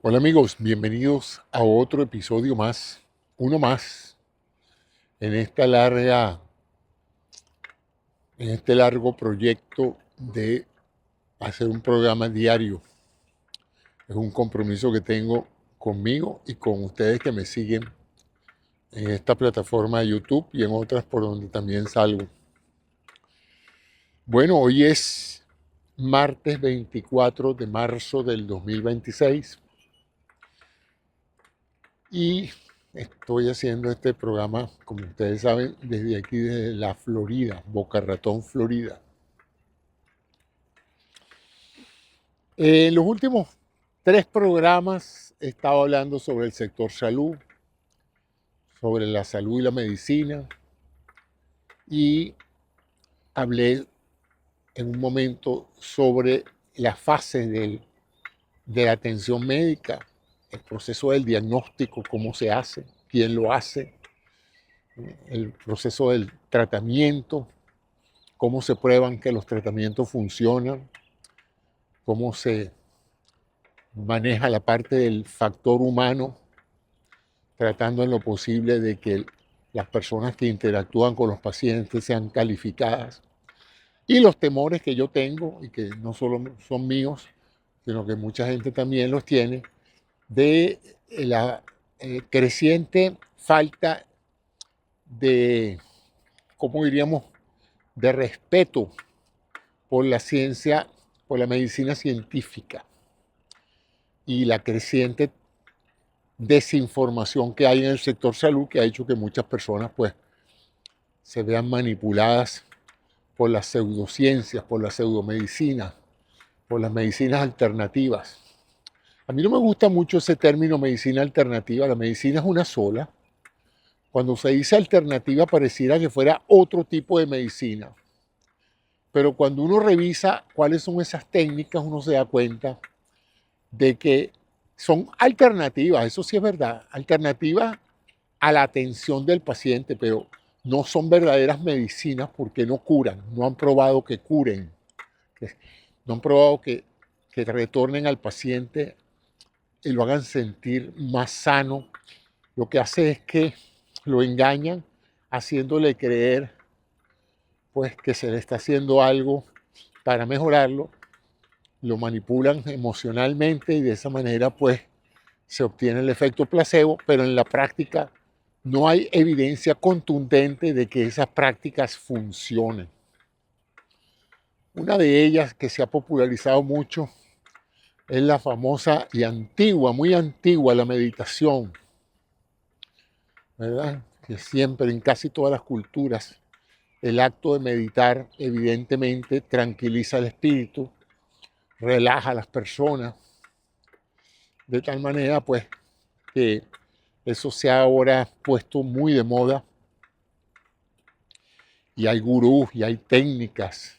Hola amigos, bienvenidos a otro episodio más, uno más, en esta larga, en este largo proyecto de hacer un programa diario. Es un compromiso que tengo conmigo y con ustedes que me siguen en esta plataforma de YouTube y en otras por donde también salgo. Bueno, hoy es martes 24 de marzo del 2026 y estoy haciendo este programa, como ustedes saben, desde aquí, desde la Florida, Boca Ratón, Florida. En los últimos 3 programas he estado hablando sobre el sector salud, sobre la salud y la medicina, y hablé en un momento sobre las fases de la atención médica, el proceso del diagnóstico, cómo se hace, quién lo hace, el proceso del tratamiento, cómo se prueban que los tratamientos funcionan, cómo se maneja la parte del factor humano, tratando en lo posible de que las personas que interactúan con los pacientes sean calificadas. Y los temores que yo tengo, y que no solo son míos, sino que mucha gente también los tiene, de la creciente falta de, ¿cómo diríamos?, de respeto por la ciencia, por la medicina científica y la creciente desinformación que hay en el sector salud, que ha hecho que muchas personas pues se vean manipuladas por las pseudociencias, por la pseudomedicina, por las medicinas alternativas. A mí no me gusta mucho ese término medicina alternativa. La medicina es una sola. Cuando se dice alternativa pareciera que fuera otro tipo de medicina. Pero cuando uno revisa cuáles son esas técnicas, uno se da cuenta de que son alternativas, eso sí es verdad, alternativas a la atención del paciente, pero no son verdaderas medicinas porque no curan, no han probado que curen, no han probado que retornen al paciente y lo hagan sentir más sano. Lo que hace es que lo engañan haciéndole creer pues que se le está haciendo algo para mejorarlo, lo manipulan emocionalmente y de esa manera pues se obtiene el efecto placebo, pero en la práctica no hay evidencia contundente de que esas prácticas funcionen. Una de ellas que se ha popularizado mucho es la famosa y antigua, muy antigua, la meditación, ¿verdad? Que siempre en casi todas las culturas el acto de meditar evidentemente tranquiliza el espíritu, relaja a las personas, de tal manera pues que eso se ha ahora puesto muy de moda y hay gurús y hay técnicas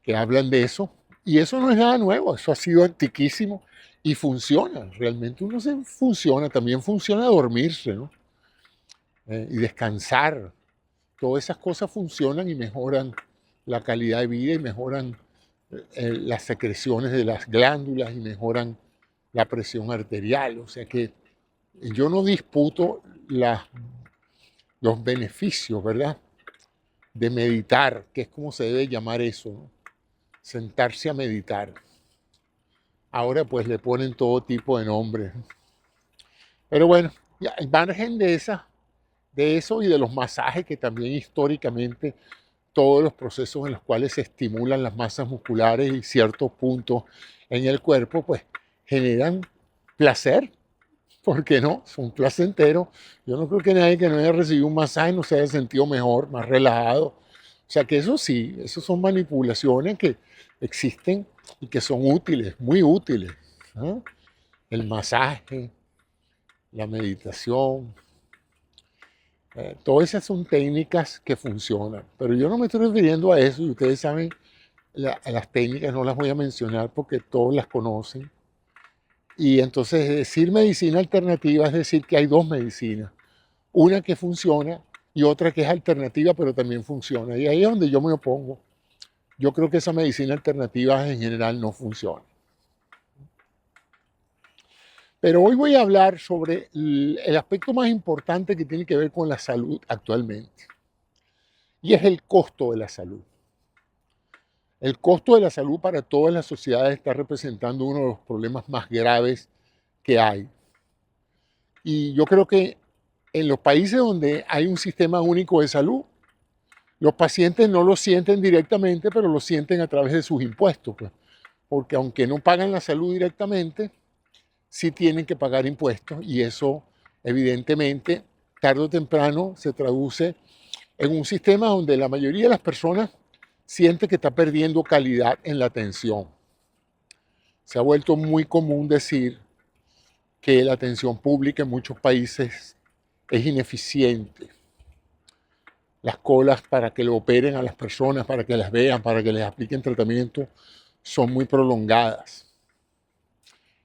que hablan de eso y eso no es nada nuevo, eso ha sido antiquísimo y funciona, realmente uno se funciona, también funciona dormirse, ¿no? Y descansar, todas esas cosas funcionan y mejoran la calidad de vida y mejoran las secreciones de las glándulas y mejoran la presión arterial, o sea que yo no disputo los beneficios, ¿verdad?, de meditar, que es como se debe llamar eso, ¿no? Sentarse a meditar. Ahora pues le ponen todo tipo de nombres. Pero bueno, ya, al margen de eso y de los masajes que también históricamente todos los procesos en los cuales se estimulan las masas musculares y ciertos puntos en el cuerpo, pues generan placer. ¿Por qué no? Son placenteros. Yo no creo que nadie que no haya recibido un masaje no se haya sentido mejor, más relajado. O sea que eso sí, eso son manipulaciones que existen y que son útiles, muy útiles, ¿no? El masaje, la meditación, todas esas son técnicas que funcionan. Pero yo no me estoy refiriendo a eso y ustedes saben, a las técnicas no las voy a mencionar porque todos las conocen. Y entonces decir medicina alternativa es decir que hay dos medicinas, una que funciona y otra que es alternativa pero también funciona. Y ahí es donde yo me opongo. Yo creo que esa medicina alternativa en general no funciona. Pero hoy voy a hablar sobre el aspecto más importante que tiene que ver con la salud actualmente, y es el costo de la salud. El costo de la salud para todas las sociedades está representando uno de los problemas más graves que hay. Y yo creo que en los países donde hay un sistema único de salud, los pacientes no lo sienten directamente, pero lo sienten a través de sus impuestos, pues. Porque aunque no pagan la salud directamente, sí tienen que pagar impuestos, y eso evidentemente tarde o temprano se traduce en un sistema donde la mayoría de las personas siente que está perdiendo calidad en la atención. Se ha vuelto muy común decir que la atención pública en muchos países es ineficiente. Las colas para que le operen a las personas, para que las vean, para que les apliquen tratamiento, son muy prolongadas.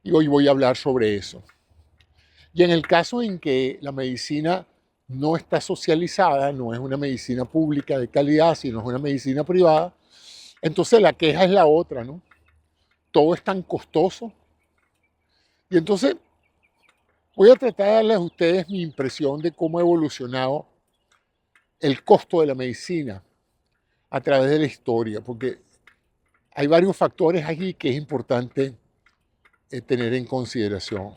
Y hoy voy a hablar sobre eso. Y en el caso en que la medicina no está socializada, no es una medicina pública de calidad, sino es una medicina privada, entonces la queja es la otra, ¿no? Todo es tan costoso. Y entonces voy a tratar de darles a ustedes mi impresión de cómo ha evolucionado el costo de la medicina a través de la historia, porque hay varios factores aquí que es importante tener en consideración.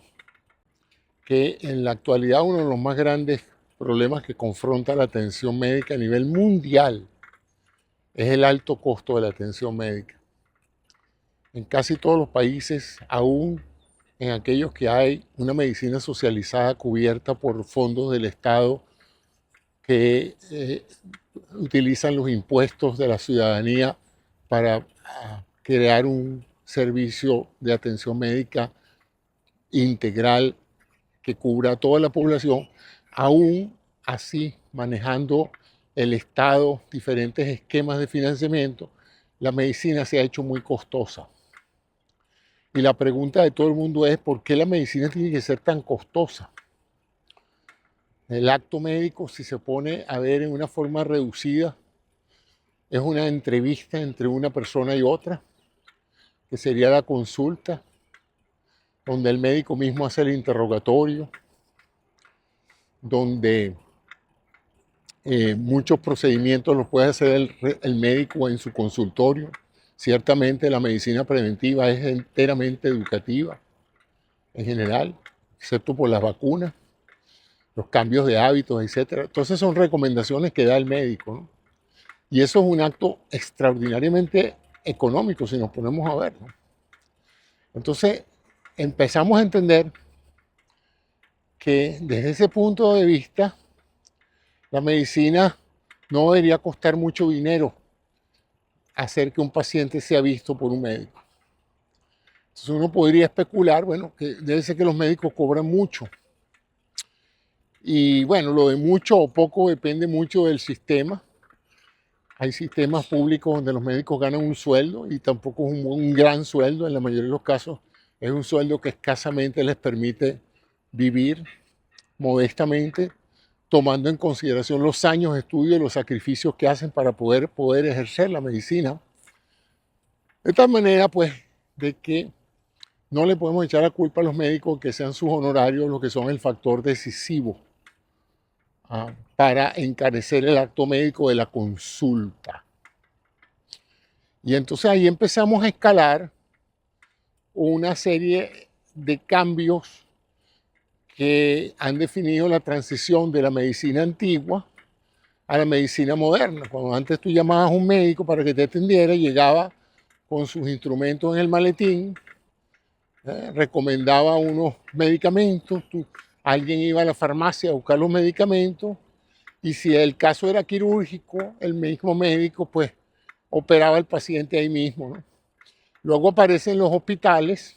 Que en la actualidad uno de los más grandes problemas que confronta la atención médica a nivel mundial es el alto costo de la atención médica. En casi todos los países, aún en aquellos que hay una medicina socializada cubierta por fondos del Estado que utilizan los impuestos de la ciudadanía para crear un servicio de atención médica integral que cubra a toda la población, aún así manejando el Estado diferentes esquemas de financiamiento, la medicina se ha hecho muy costosa. Y la pregunta de todo el mundo es, ¿por qué la medicina tiene que ser tan costosa? El acto médico, si se pone a ver en una forma reducida, es una entrevista entre una persona y otra, que sería la consulta, donde el médico mismo hace el interrogatorio, donde muchos procedimientos los puede hacer el médico en su consultorio. Ciertamente la medicina preventiva es enteramente educativa en general, excepto por las vacunas, los cambios de hábitos, etc. Entonces son recomendaciones que da el médico, ¿no? Y eso es un acto extraordinariamente económico si nos ponemos a ver, ¿no? Entonces empezamos a entender que desde ese punto de vista la medicina no debería costar mucho dinero hacer que un paciente sea visto por un médico. Entonces uno podría especular, bueno, que debe ser que los médicos cobran mucho. Y bueno, lo de mucho o poco depende mucho del sistema. Hay sistemas públicos donde los médicos ganan un sueldo y tampoco es un gran sueldo. En la mayoría de los casos es un sueldo que escasamente les permite vivir modestamente, tomando en consideración los años de estudio y los sacrificios que hacen para poder ejercer la medicina. De tal manera, pues, de que no le podemos echar la culpa a los médicos que sean sus honorarios los que son el factor decisivo para encarecer el acto médico de la consulta. Y entonces ahí empezamos a escalar una serie de cambios que han definido la transición de la medicina antigua a la medicina moderna. Cuando antes tú llamabas a un médico para que te atendiera, llegaba con sus instrumentos en el maletín, recomendaba unos medicamentos, alguien iba a la farmacia a buscar los medicamentos, y si el caso era quirúrgico, el mismo médico pues operaba al paciente ahí mismo, ¿no? Luego aparecen los hospitales,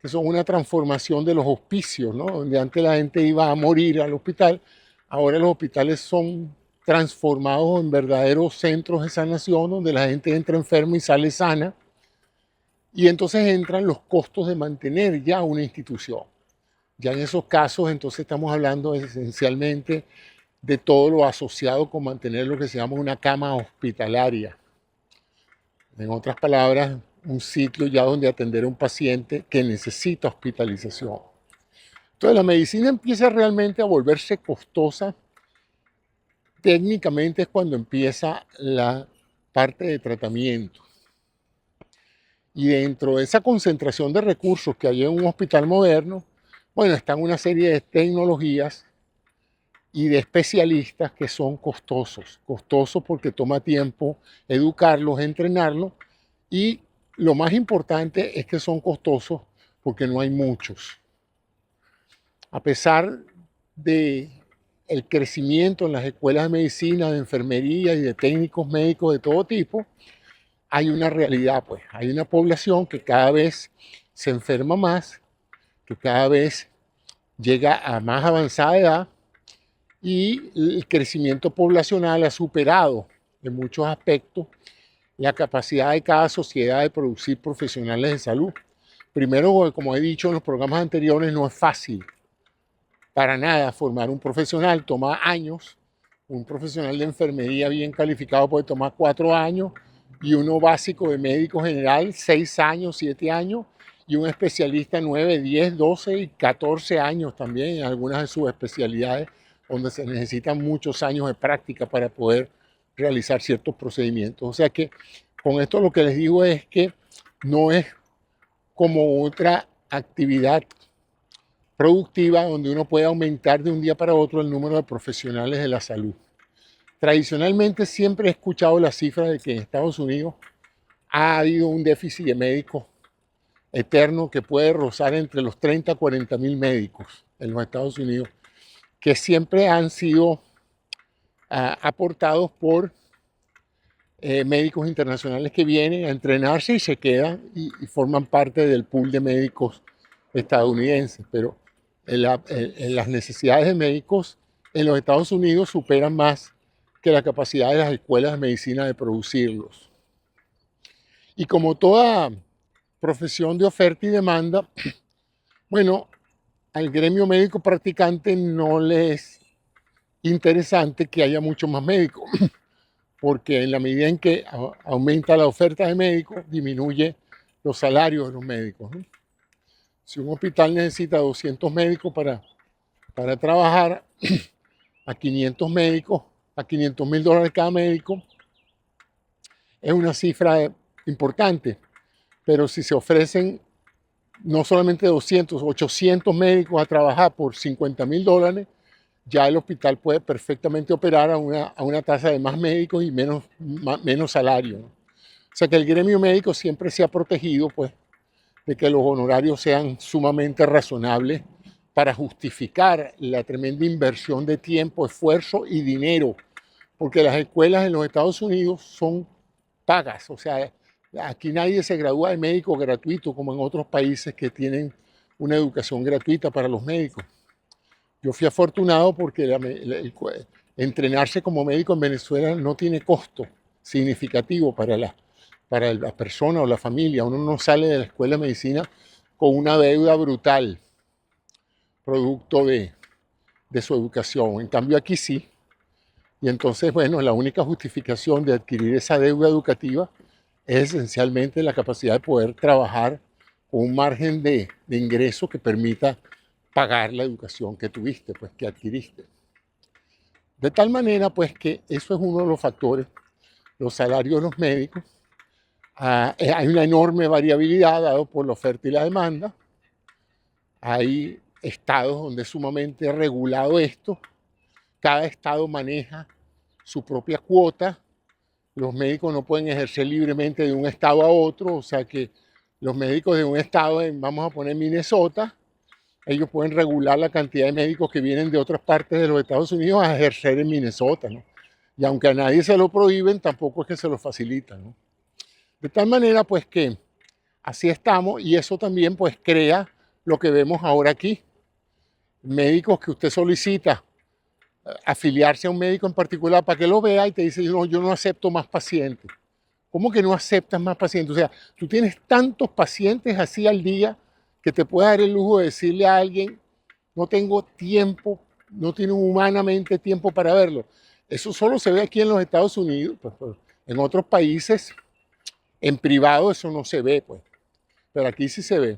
que son una transformación de los hospicios, ¿no? Donde antes la gente iba a morir al hospital, ahora los hospitales son transformados en verdaderos centros de sanación, donde la gente entra enferma y sale sana, y entonces entran los costos de mantener ya una institución. Ya en esos casos, entonces estamos hablando esencialmente de todo lo asociado con mantener lo que se llama una cama hospitalaria. En otras palabras, un sitio ya donde atender a un paciente que necesita hospitalización. Entonces la medicina empieza realmente a volverse costosa. Técnicamente es cuando empieza la parte de tratamiento. Y dentro de esa concentración de recursos que hay en un hospital moderno, bueno, están una serie de tecnologías y de especialistas que son costosos. Costosos porque toma tiempo educarlos, entrenarlos, y lo más importante es que son costosos porque no hay muchos. A pesar de el crecimiento en las escuelas de medicina, de enfermería y de técnicos médicos de todo tipo, hay una realidad, pues, hay una población que cada vez se enferma más, que cada vez llega a más avanzada edad, y el crecimiento poblacional ha superado en muchos aspectos la capacidad de cada sociedad de producir profesionales de salud. Primero, como he dicho en los programas anteriores, no es fácil para nada formar un profesional, toma años. Un profesional de enfermería bien calificado puede tomar 4 años, y uno básico de médico general 6 años, 7 años, y un especialista 9, 10, 12 y 14 años también en algunas de sus especialidades, donde se necesitan muchos años de práctica para poder realizar ciertos procedimientos. O sea que con esto lo que les digo es que no es como otra actividad productiva donde uno puede aumentar de un día para otro el número de profesionales de la salud. Tradicionalmente siempre he escuchado la cifra de que en Estados Unidos ha habido un déficit de médicos eterno que puede rozar entre los 30 a 40 mil médicos en los Estados Unidos, que siempre han sido aportados por médicos internacionales que vienen a entrenarse y se quedan y forman parte del pool de médicos estadounidenses. Pero las necesidades de médicos en los Estados Unidos superan más que la capacidad de las escuelas de medicina de producirlos. Y como toda profesión de oferta y demanda, bueno, al gremio médico practicante no le es interesante que haya muchos más médicos, porque en la medida en que aumenta la oferta de médicos, disminuye los salarios de los médicos, ¿no? Si un hospital necesita 200 médicos para trabajar, a 500 médicos, a $500,000 cada médico, es una cifra importante. Pero si se ofrecen no solamente 200, 800 médicos a trabajar por $50,000, ya el hospital puede perfectamente operar a una tasa de más médicos y menos salario, ¿no? O sea que el gremio médico siempre se ha protegido, pues, de que los honorarios sean sumamente razonables para justificar la tremenda inversión de tiempo, esfuerzo y dinero, porque las escuelas en los Estados Unidos son pagas. O sea, aquí nadie se gradúa de médico gratuito como en otros países que tienen una educación gratuita para los médicos. Yo fui afortunado porque entrenarse como médico en Venezuela no tiene costo significativo para la persona o la familia. Uno no sale de la escuela de medicina con una deuda brutal, producto de su educación. En cambio aquí sí. Y entonces, bueno, la única justificación de adquirir esa deuda educativa es esencialmente la capacidad de poder trabajar con un margen de ingreso que permita pagar la educación que tuviste, pues que adquiriste. De tal manera, pues, que eso es uno de los factores, los salarios de los médicos. Hay una enorme variabilidad dado por la oferta y la demanda. Hay estados donde es sumamente regulado esto. Cada estado maneja su propia cuota. Los médicos no pueden ejercer libremente de un estado a otro, o sea que los médicos de un estado, vamos a poner Minnesota, ellos pueden regular la cantidad de médicos que vienen de otras partes de los Estados Unidos a ejercer en Minnesota, ¿no? Y aunque a nadie se lo prohíben, tampoco es que se lo facilitan, ¿no? De tal manera, pues, que así estamos, y eso también, pues, crea lo que vemos ahora aquí. Médicos que usted solicita afiliarse a un médico en particular para que lo vea y te dice, no, yo no acepto más pacientes. ¿Cómo que no aceptas más pacientes? O sea, tú tienes tantos pacientes así al día que te puedes dar el lujo de decirle a alguien, no tengo tiempo, no tiene humanamente tiempo para verlo. Eso solo se ve aquí en los Estados Unidos. Pues, en otros países En privado eso no se ve, pues, pero aquí sí se ve.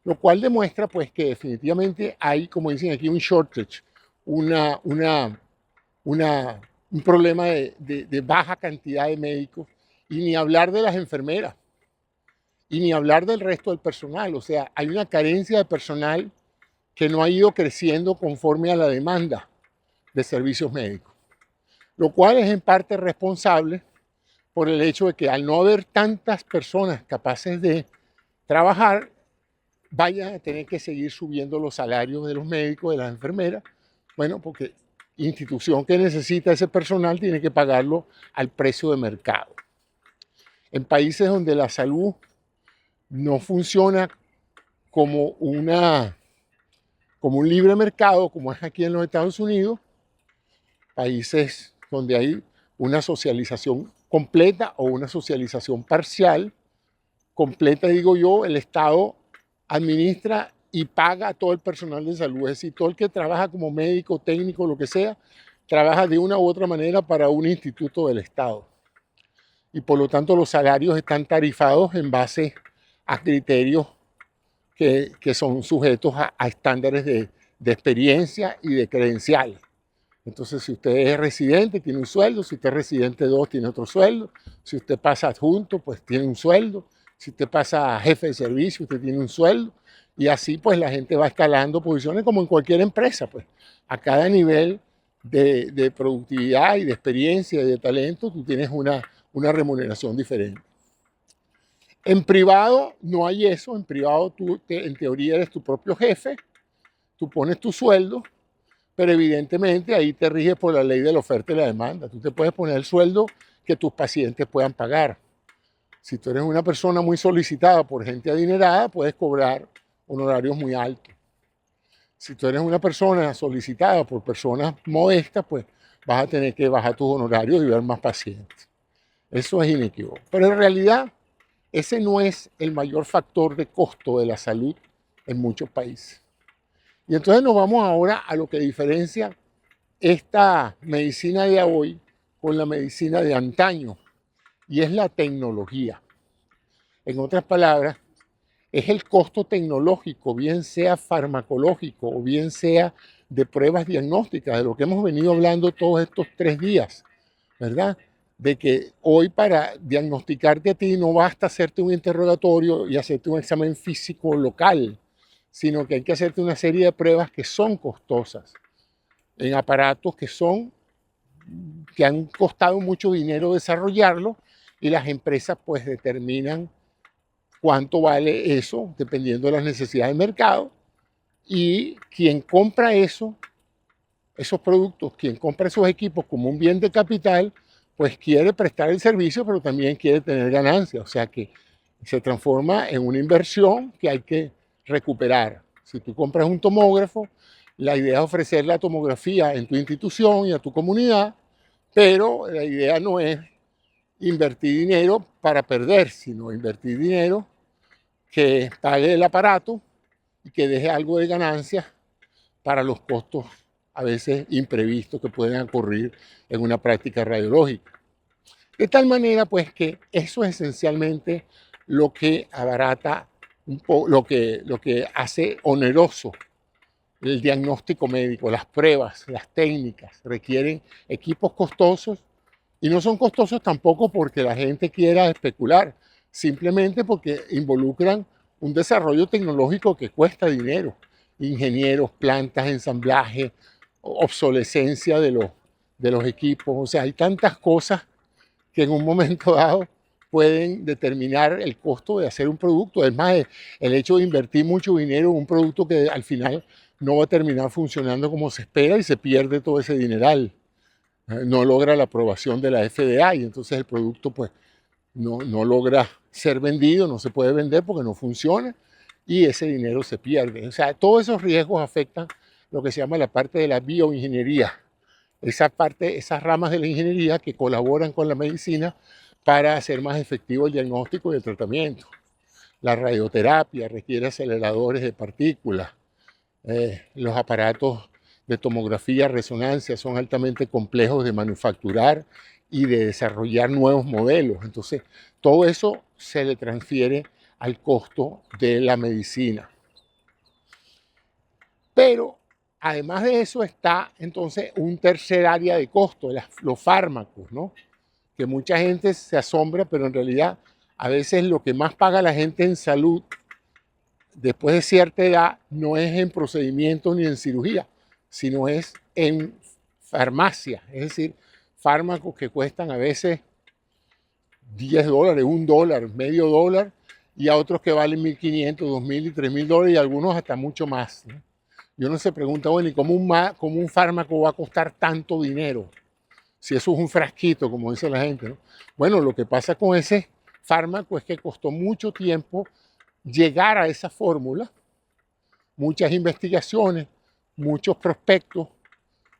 Lo cual demuestra, pues, que definitivamente hay, como dicen aquí, un shortage, una, una, un problema de baja cantidad de médicos, y ni hablar de las enfermeras, y ni hablar del resto del personal. O sea, hay una carencia de personal que no ha ido creciendo conforme a la demanda de servicios médicos, lo cual es en parte responsable por el hecho de que al no haber tantas personas capaces de trabajar, vayan a tener que seguir subiendo los salarios de los médicos, de las enfermeras, bueno, porque institución que necesita ese personal tiene que pagarlo al precio de mercado. En países donde la salud no funciona como, como un libre mercado, como es aquí en los Estados Unidos, países donde hay una socialización completa o una socialización parcial, completa digo yo, el Estado administra y paga a todo el personal de salud, es decir, todo el que trabaja como médico, técnico, lo que sea, trabaja de una u otra manera para un instituto del Estado. Y por lo tanto los salarios están tarifados en base a criterios que son sujetos a estándares de experiencia y de credenciales. Entonces, si usted es residente, tiene un sueldo. Si usted es residente 2, tiene otro sueldo. Si usted pasa adjunto, pues tiene un sueldo. Si usted pasa a jefe de servicio, usted tiene un sueldo. Y así, pues, la gente va escalando posiciones como en cualquier empresa. Pues, a cada nivel de productividad y de experiencia y de talento, tú tienes una remuneración diferente. En privado no hay eso. En privado tú, en teoría, eres tu propio jefe. Tú pones tu sueldo, pero evidentemente ahí te riges por la ley de la oferta y la demanda. Tú te puedes poner el sueldo que tus pacientes puedan pagar. Si tú eres una persona muy solicitada por gente adinerada, puedes cobrar honorarios muy altos. Si tú eres una persona solicitada por personas modestas, pues vas a tener que bajar tus honorarios y ver más pacientes. Eso es inequívoco. Pero en realidad, ese no es el mayor factor de costo de la salud en muchos países. Y entonces nos vamos ahora a lo que diferencia esta medicina de hoy con la medicina de antaño, y es la tecnología. En otras palabras, es el costo tecnológico, bien sea farmacológico o bien sea de pruebas diagnósticas, de lo que hemos venido hablando todos estos 3 días, ¿verdad? De que hoy para diagnosticarte a ti no basta hacerte un interrogatorio y hacerte un examen físico local, sino que hay que hacerte una serie de pruebas que son costosas, en aparatos que han costado mucho dinero desarrollarlo, y las empresas pues determinan cuánto vale eso dependiendo de las necesidades del mercado, y quien compra esos productos, quien compra esos equipos como un bien de capital, pues quiere prestar el servicio, pero también quiere tener ganancias, o sea que se transforma en una inversión que hay que recuperar. Si tú compras un tomógrafo, la idea es ofrecer la tomografía en tu institución y a tu comunidad, pero la idea no es invertir dinero para perder, sino invertir dinero que pague el aparato y que deje algo de ganancia para los costos a veces imprevistos que pueden ocurrir en una práctica radiológica. De tal manera, pues, que eso es esencialmente lo que abarata lo que hace oneroso el diagnóstico médico. Las pruebas, las técnicas requieren equipos costosos, y no son costosos tampoco porque la gente quiera especular, simplemente porque involucran un desarrollo tecnológico que cuesta dinero. Ingenieros, plantas, ensamblaje, obsolescencia de los equipos. O sea, hay tantas cosas que en un momento dado pueden determinar el costo de hacer un producto. Además, el hecho de invertir mucho dinero en un producto que al final no va a terminar funcionando como se espera y se pierde todo ese dineral. No logra la aprobación de la FDA, y entonces el producto pues no logra ser vendido, no se puede vender porque no funciona, y ese dinero se pierde. O sea, todos esos riesgos afectan lo que se llama la parte de la bioingeniería. Esa parte, esas ramas de la ingeniería que colaboran con la medicina para hacer más efectivo el diagnóstico y el tratamiento. La radioterapia requiere aceleradores de partículas. Los aparatos de tomografía, resonancia son altamente complejos de manufacturar y de desarrollar nuevos modelos. Entonces, todo eso se le transfiere al costo de la medicina. Pero además de eso está entonces un tercer área de costo, los fármacos, ¿no? Que mucha gente se asombra, pero en realidad a veces lo que más paga la gente en salud después de cierta edad no es en procedimientos ni en cirugía, sino es en farmacia, es decir, fármacos que cuestan a veces $10, $1, medio dólar, y a otros que valen 1.500, 2.000 y 3.000 dólares, y algunos hasta mucho más, ¿no? Y uno se pregunta, bueno, ¿y cómo un fármaco va a costar tanto dinero? Si eso es un frasquito, como dice la gente, ¿no? Bueno, lo que pasa con ese fármaco es que costó mucho tiempo llegar a esa fórmula, muchas investigaciones, muchos prospectos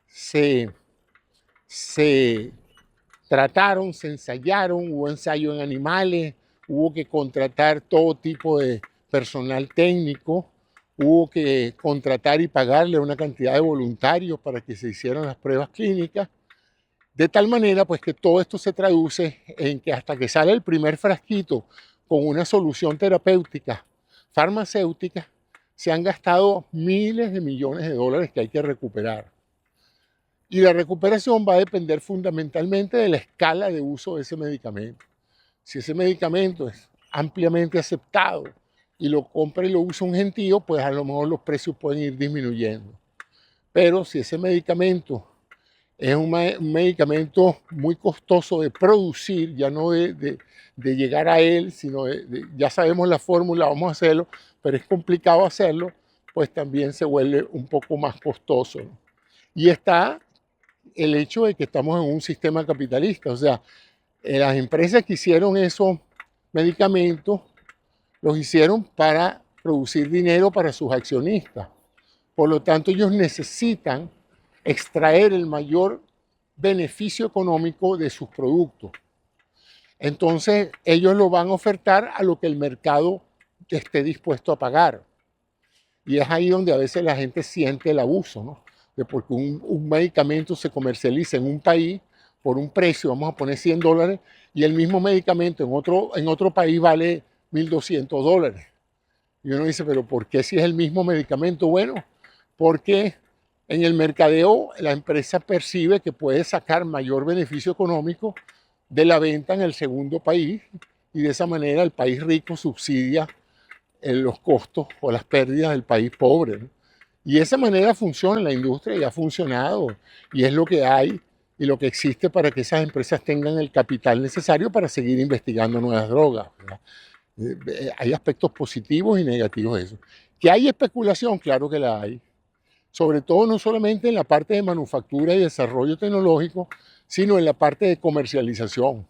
se trataron, se ensayaron, hubo ensayo en animales, hubo que contratar todo tipo de personal técnico, hubo que contratar y pagarle una cantidad de voluntarios para que se hicieran las pruebas clínicas, de tal manera pues que todo esto se traduce en que hasta que sale el primer frasquito con una solución terapéutica farmacéutica, se han gastado miles de millones de dólares que hay que recuperar. Y la recuperación va a depender fundamentalmente de la escala de uso de ese medicamento. Si ese medicamento es ampliamente aceptado y lo compra y lo usa un gentío, pues a lo mejor los precios pueden ir disminuyendo. Pero si ese medicamento es un medicamento muy costoso de producir, ya no de llegar a él, sino ya sabemos la fórmula, vamos a hacerlo, pero es complicado hacerlo, pues también se vuelve un poco más costoso, ¿no? Y está el hecho de que estamos en un sistema capitalista, o sea, las empresas que hicieron esos medicamentos los hicieron para producir dinero para sus accionistas. Por lo tanto, ellos necesitan extraer el mayor beneficio económico de sus productos. Entonces, ellos lo van a ofertar a lo que el mercado esté dispuesto a pagar. Y es ahí donde a veces la gente siente el abuso, ¿no? De porque un medicamento se comercializa en un país por un precio, vamos a poner $100, y el mismo medicamento en otro país vale $1.200. Y uno dice, pero ¿por qué si es el mismo medicamento? Bueno, porque en el mercadeo la empresa percibe que puede sacar mayor beneficio económico de la venta en el segundo país, y de esa manera el país rico subsidia los costos o las pérdidas del país pobre, ¿no? Y de esa manera funciona la industria y ha funcionado, y es lo que hay y lo que existe para que esas empresas tengan el capital necesario para seguir investigando nuevas drogas, ¿verdad? Hay aspectos positivos y negativos de eso. ¿Que hay especulación? Claro que la hay. Sobre todo no solamente en la parte de manufactura y desarrollo tecnológico, sino en la parte de comercialización.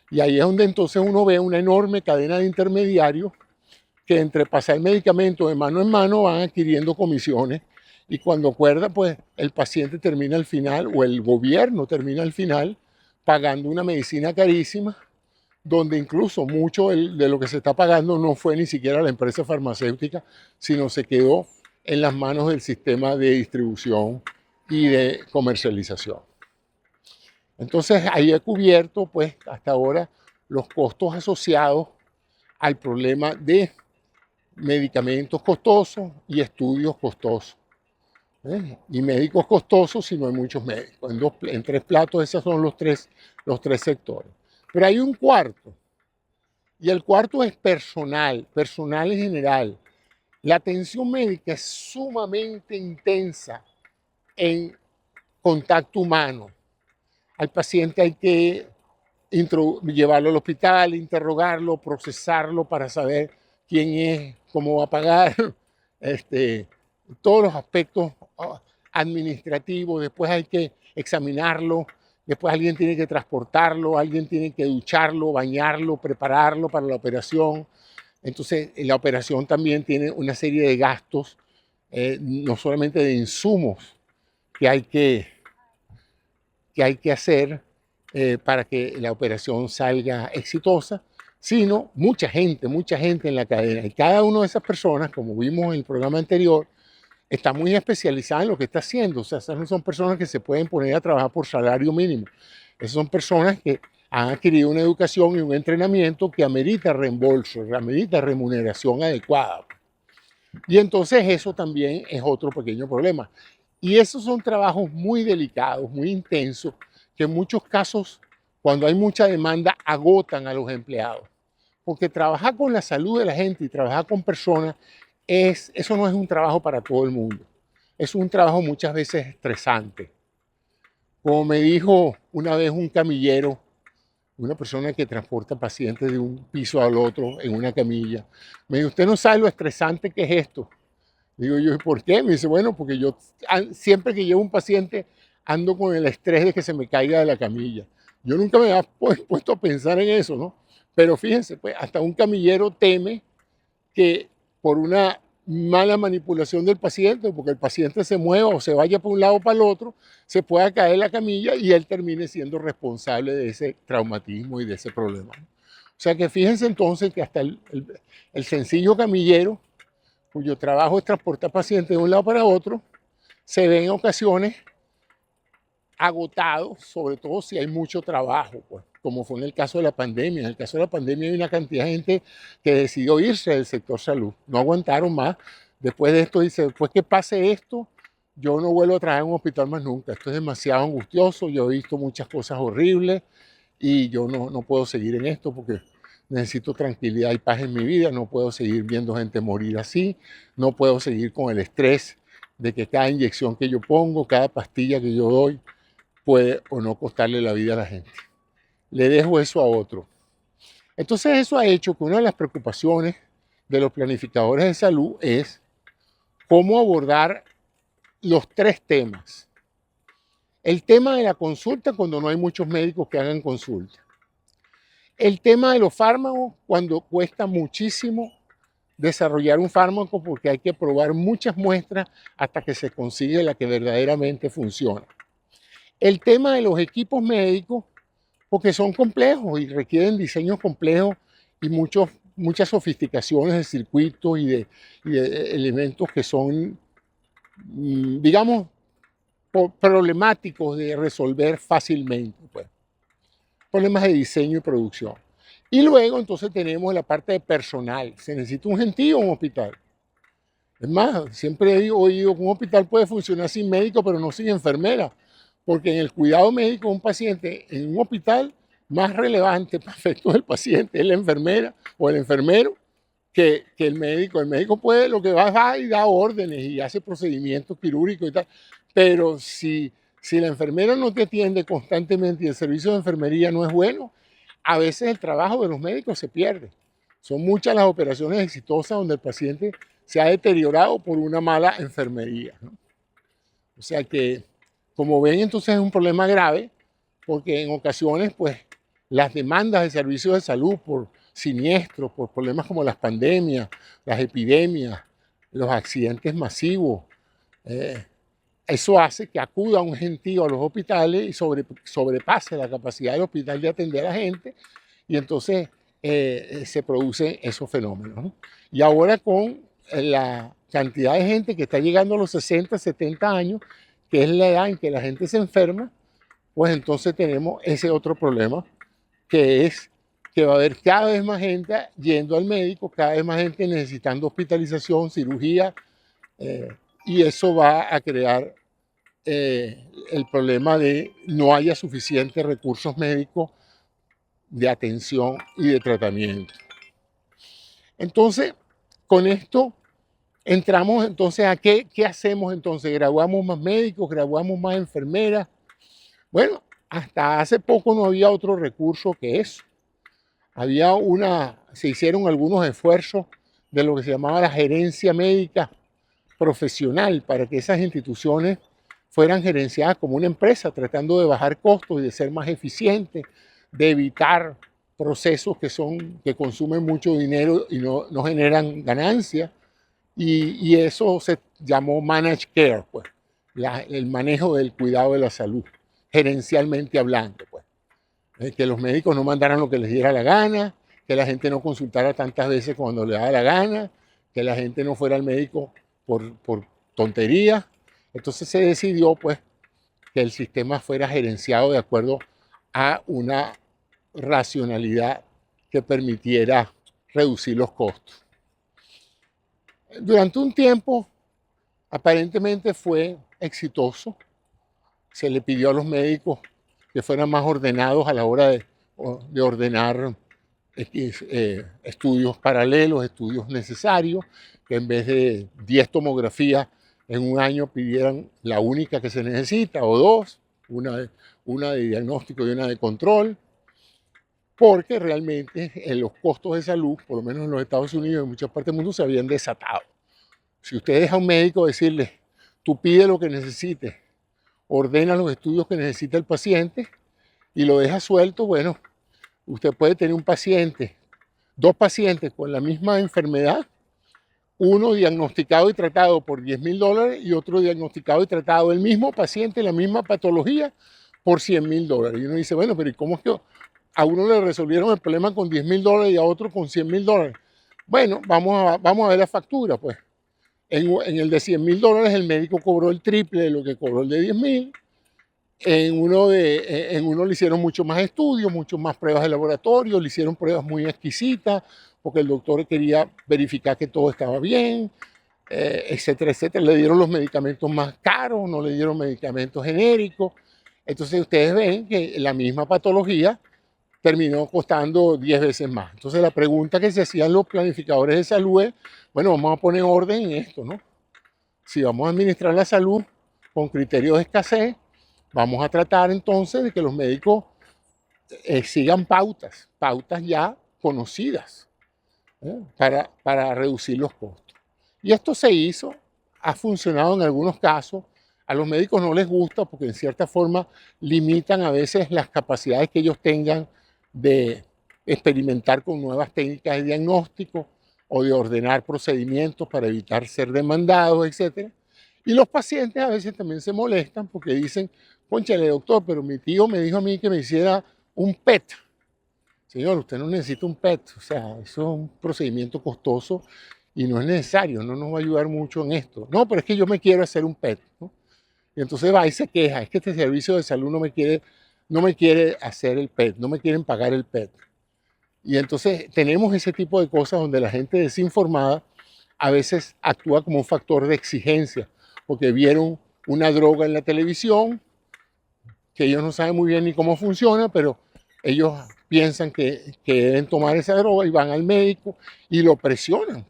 Y ahí es donde entonces uno ve una enorme cadena de intermediarios que entre pasar el medicamento de mano en mano van adquiriendo comisiones, y cuando acuerda, pues el paciente termina al final, o el gobierno termina al final, pagando una medicina carísima, donde incluso mucho de lo que se está pagando no fue ni siquiera la empresa farmacéutica, sino se quedó en las manos del sistema de distribución y de comercialización. Entonces ahí he cubierto pues hasta ahora los costos asociados al problema de medicamentos costosos y estudios costosos. Y médicos costosos si no hay muchos médicos. En tres platos esos son los tres sectores. Pero hay un cuarto, y el cuarto es personal en general. La atención médica es sumamente intensa en contacto humano. Al paciente hay que llevarlo al hospital, interrogarlo, procesarlo para saber quién es, cómo va a pagar, todos los aspectos administrativos. Después hay que examinarlo, después alguien tiene que transportarlo, alguien tiene que ducharlo, bañarlo, prepararlo para la operación. Entonces, la operación también tiene una serie de gastos, no solamente de insumos que hay que hacer para que la operación salga exitosa, sino mucha gente en la cadena. Y cada una de esas personas, como vimos en el programa anterior, está muy especializada en lo que está haciendo. O sea, esas no son personas que se pueden poner a trabajar por salario mínimo. Esas son personas que han adquirido una educación y un entrenamiento que amerita reembolso, amerita remuneración adecuada. Y entonces eso también es otro pequeño problema. Y esos son trabajos muy delicados, muy intensos, que en muchos casos, cuando hay mucha demanda, agotan a los empleados. Porque trabajar con la salud de la gente y trabajar con personas, eso no es un trabajo para todo el mundo. Es un trabajo muchas veces estresante. Como me dijo una vez un camillero, una persona que transporta pacientes de un piso al otro en una camilla, me dijo, usted no sabe lo estresante que es esto. Digo yo, ¿por qué? Me dice, bueno, porque yo siempre que llevo un paciente ando con el estrés de que se me caiga de la camilla. Yo nunca me había puesto a pensar en eso, ¿no? Pero fíjense, pues hasta un camillero teme que por una mala manipulación del paciente, porque el paciente se mueva o se vaya por un lado o para el otro, se pueda caer la camilla y él termine siendo responsable de ese traumatismo y de ese problema. O sea que fíjense entonces que hasta el sencillo camillero, cuyo trabajo es transportar pacientes de un lado para otro, se ve en ocasiones agotado, sobre todo si hay mucho trabajo, pues, como fue en el caso de la pandemia. En el caso de la pandemia hay una cantidad de gente que decidió irse del sector salud, no aguantaron más. Después de esto dice, después que pase esto, yo no vuelvo a trabajar en un hospital más nunca. Esto es demasiado angustioso, yo he visto muchas cosas horribles y yo no puedo seguir en esto porque necesito tranquilidad y paz en mi vida, no puedo seguir viendo gente morir así, no puedo seguir con el estrés de que cada inyección que yo pongo, cada pastilla que yo doy, puede o no costarle la vida a la gente. Le dejo eso a otro. Entonces eso ha hecho que una de las preocupaciones de los planificadores de salud es cómo abordar los tres temas. El tema de la consulta cuando no hay muchos médicos que hagan consulta. El tema de los fármacos cuando cuesta muchísimo desarrollar un fármaco porque hay que probar muchas muestras hasta que se consigue la que verdaderamente funciona. El tema de los equipos médicos, porque son complejos y requieren diseños complejos y muchas sofisticaciones de circuitos y de elementos que son, digamos, problemáticos de resolver fácilmente. Pues. Problemas de diseño y producción. Y luego entonces tenemos la parte de personal. Se necesita un gentío en un hospital. Es más, siempre he oído que un hospital puede funcionar sin médico, pero no sin enfermera. Porque en el cuidado médico de un paciente, en un hospital, más relevante para efectos del paciente es la enfermera o el enfermero que el médico. El médico puede, lo que va y da órdenes y hace procedimientos quirúrgicos y tal. Pero si la enfermera no te atiende constantemente y el servicio de enfermería no es bueno, a veces el trabajo de los médicos se pierde. Son muchas las operaciones exitosas donde el paciente se ha deteriorado por una mala enfermería, ¿no? O sea que, como ven, entonces es un problema grave porque en ocasiones, pues, las demandas de servicios de salud por siniestros, por problemas como las pandemias, las epidemias, los accidentes masivos, eso hace que acuda un gentío a los hospitales y sobrepase la capacidad del hospital de atender a la gente y entonces se producen esos fenómenos, ¿no? Y ahora con la cantidad de gente que está llegando a los 60, 70 años, que es la edad en que la gente se enferma, pues entonces tenemos ese otro problema, que es que va a haber cada vez más gente yendo al médico, cada vez más gente necesitando hospitalización, cirugía, y eso va a crear el problema de no haya suficientes recursos médicos de atención y de tratamiento. Entonces, con esto entramos entonces a qué hacemos entonces. ¿Graduamos más médicos? ¿Graduamos más enfermeras? Bueno, hasta hace poco no había otro recurso que eso. Se hicieron algunos esfuerzos de lo que se llamaba la gerencia médica profesional para que esas instituciones fueran gerenciadas como una empresa, tratando de bajar costos y de ser más eficientes, de evitar procesos que consumen mucho dinero y no generan ganancias. Y eso se llamó managed care, pues, el manejo del cuidado de la salud, gerencialmente hablando, pues. Que los médicos no mandaran lo que les diera la gana, que la gente no consultara tantas veces cuando le daba la gana, que la gente no fuera al médico por tonterías. Entonces se decidió pues que el sistema fuera gerenciado de acuerdo a una racionalidad que permitiera reducir los costos. Durante un tiempo, aparentemente fue exitoso. Se le pidió a los médicos que fueran más ordenados a la hora de ordenar estudios paralelos, estudios necesarios, que en vez de 10 tomografías en un año pidieran la única que se necesita o dos, una de diagnóstico y una de control, porque realmente los costos de salud, por lo menos en los Estados Unidos y en muchas partes del mundo, se habían desatado. Si usted deja a un médico decirle, tú pide lo que necesites, ordena los estudios que necesita el paciente y lo deja suelto, bueno, usted puede tener un paciente, dos pacientes con la misma enfermedad, uno diagnosticado y tratado por $10,000 y otro diagnosticado y tratado el mismo paciente, la misma patología, por $100,000. Y uno dice, bueno, pero ¿y cómo es que a uno le resolvieron el problema con $10,000 y a otro con $100,000? Bueno, vamos a ver la factura, pues. En el de $100,000 el médico cobró el triple de lo que cobró el de 10,000. En uno le hicieron mucho más estudios, mucho más pruebas de laboratorio, le hicieron pruebas muy exquisitas, porque el doctor quería verificar que todo estaba bien, etcétera, etcétera. Le dieron los medicamentos más caros, no le dieron medicamentos genéricos. Entonces ustedes ven que la misma patología terminó costando 10 veces más. Entonces la pregunta que se hacían los planificadores de salud es, bueno, vamos a poner orden en esto, ¿no? Si vamos a administrar la salud con criterios de escasez, vamos a tratar entonces de que los médicos sigan pautas ya conocidas, para reducir los costos. Y esto se hizo, ha funcionado en algunos casos. A los médicos no les gusta porque en cierta forma limitan a veces las capacidades que ellos tengan de experimentar con nuevas técnicas de diagnóstico o de ordenar procedimientos para evitar ser demandados, etc. Y los pacientes a veces también se molestan porque dicen, cónchale doctor, pero mi tío me dijo a mí que me hiciera un PET. Señor, usted no necesita un PET, o sea, eso es un procedimiento costoso y no es necesario, no nos va a ayudar mucho en esto. No, pero es que yo me quiero hacer un PET, ¿no? Y entonces va y se queja, es que este servicio de salud no me quiere hacer el PET, no me quieren pagar el PET. Y entonces tenemos ese tipo de cosas donde la gente desinformada a veces actúa como un factor de exigencia, porque vieron una droga en la televisión, que ellos no saben muy bien ni cómo funciona, pero ellos piensan que deben tomar esa droga y van al médico y lo presionan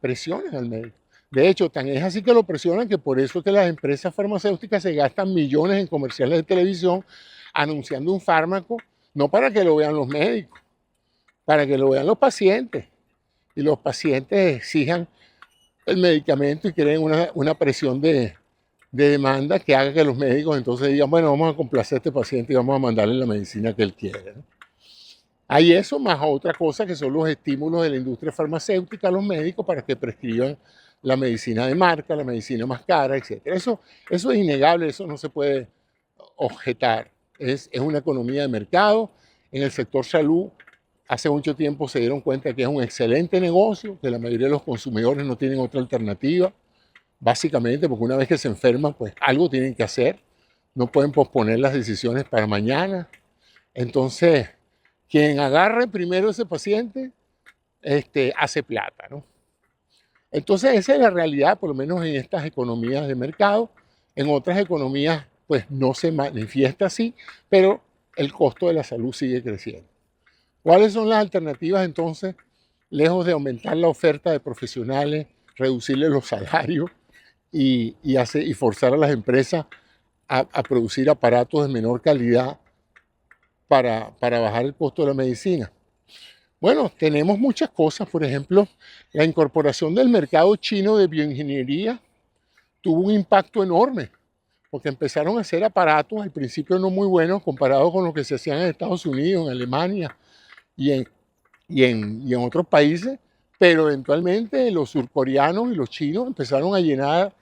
al médico. De hecho, tan es así que lo presionan que por eso es que las empresas farmacéuticas se gastan millones en comerciales de televisión anunciando un fármaco, no para que lo vean los médicos, para que lo vean los pacientes. Y los pacientes exijan el medicamento y creen una presión de demanda que haga que los médicos entonces digan, bueno, vamos a complacer a este paciente y vamos a mandarle la medicina que él quiere, ¿no? Hay eso más otra cosa que son los estímulos de la industria farmacéutica a los médicos para que prescriban la medicina de marca, la medicina más cara, etc. Eso es innegable, eso no se puede objetar. Es una economía de mercado. En el sector salud, hace mucho tiempo se dieron cuenta que es un excelente negocio, que la mayoría de los consumidores no tienen otra alternativa, básicamente porque una vez que se enferman, pues algo tienen que hacer. No pueden posponer las decisiones para mañana. Entonces, quien agarre primero a ese paciente, hace plata, ¿no? Entonces, esa es la realidad, por lo menos en estas economías de mercado. En otras economías, pues no se manifiesta así, pero el costo de la salud sigue creciendo. ¿Cuáles son las alternativas entonces, lejos de aumentar la oferta de profesionales, reducirle los salarios y forzar a las empresas a producir aparatos de menor calidad para bajar el costo de la medicina? Bueno, tenemos muchas cosas. Por ejemplo, la incorporación del mercado chino de bioingeniería tuvo un impacto enorme, porque empezaron a hacer aparatos al principio no muy buenos comparados con lo que se hacían en Estados Unidos, en Alemania y en otros países, pero eventualmente los surcoreanos y los chinos empezaron a llenar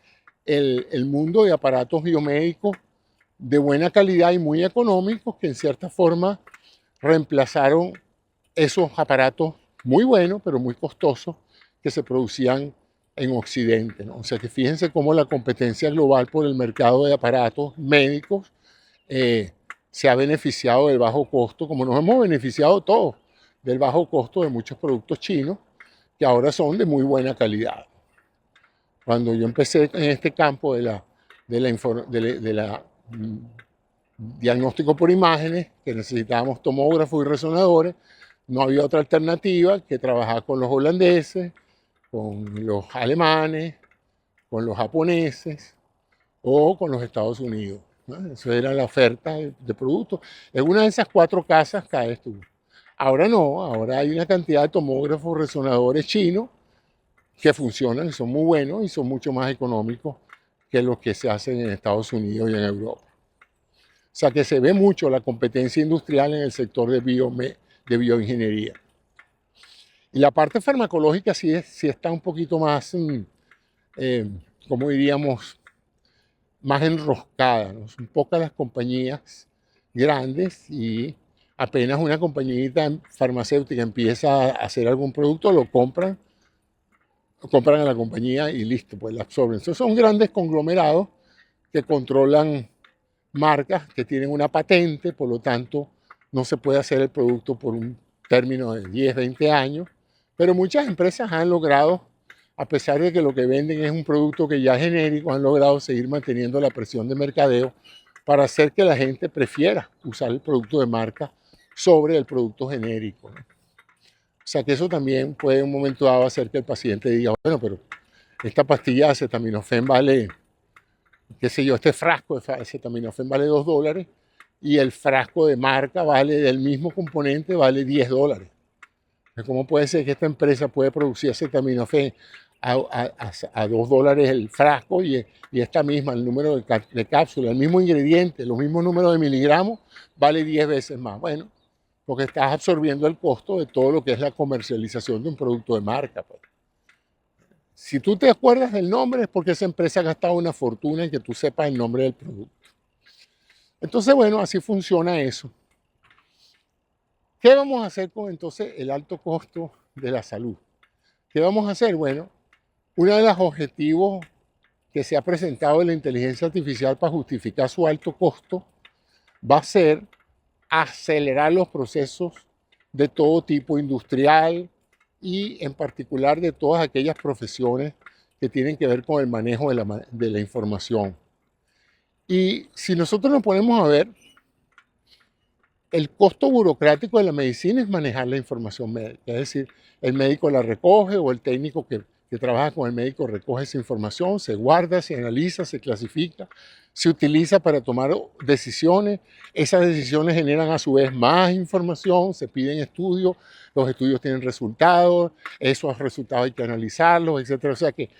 el mundo de aparatos biomédicos de buena calidad y muy económicos que en cierta forma reemplazaron esos aparatos muy buenos, pero muy costosos, que se producían en Occidente, ¿no? O sea que fíjense cómo la competencia global por el mercado de aparatos médicos se ha beneficiado del bajo costo, como nos hemos beneficiado todos del bajo costo de muchos productos chinos que ahora son de muy buena calidad. Cuando yo empecé en este campo de la diagnóstico por imágenes, que necesitábamos tomógrafos y resonadores, no había otra alternativa que trabajar con los holandeses, con los alemanes, con los japoneses o con los Estados Unidos, ¿no? Eso era la oferta de productos. En una de esas 4 casas caes tú. Ahora no, ahora hay una cantidad de tomógrafos, resonadores chinos que funcionan y son muy buenos y son mucho más económicos que los que se hacen en Estados Unidos y en Europa. O sea que se ve mucho la competencia industrial en el sector de bioingeniería. Y la parte farmacológica sí está un poquito más, como diríamos, más enroscada, ¿no? Son pocas las compañías grandes y apenas una compañita farmacéutica empieza a hacer algún producto, lo compran a la compañía y listo, pues la absorben. Entonces son grandes conglomerados que controlan marcas que tienen una patente, por lo tanto no se puede hacer el producto por un término de 10, 20 años, pero muchas empresas han logrado, a pesar de que lo que venden es un producto que ya es genérico, han logrado seguir manteniendo la presión de mercadeo para hacer que la gente prefiera usar el producto de marca sobre el producto genérico, ¿no? O sea que eso también puede en un momento dado hacer que el paciente diga, bueno, pero esta pastilla de acetaminofén vale, qué sé yo, este frasco de acetaminofén vale $2 y el frasco de marca vale del mismo componente, vale $10. ¿Cómo puede ser que esta empresa puede producir acetaminofén a $2 el frasco y esta misma, el número de cápsulas, el mismo ingrediente, los mismos números de miligramos, vale 10 veces más? Bueno, porque estás absorbiendo el costo de todo lo que es la comercialización de un producto de marca, pues. Si tú te acuerdas del nombre es porque esa empresa ha gastado una fortuna en que tú sepas el nombre del producto. Entonces, bueno, así funciona eso. ¿Qué vamos a hacer con entonces el alto costo de la salud? ¿Qué vamos a hacer? Bueno, uno de los objetivos que se ha presentado en la inteligencia artificial para justificar su alto costo va a ser acelerar los procesos de todo tipo industrial y en particular de todas aquellas profesiones que tienen que ver con el manejo de la información. Y si nosotros nos ponemos a ver, el costo burocrático de la medicina es manejar la información médica, es decir, el médico la recoge o el técnico que trabaja con el médico recoge esa información, se guarda, se analiza, se clasifica, se utiliza para tomar decisiones. Esas decisiones generan a su vez más información, se piden estudios, los estudios tienen resultados, esos resultados hay que analizarlos, etcétera. O sea que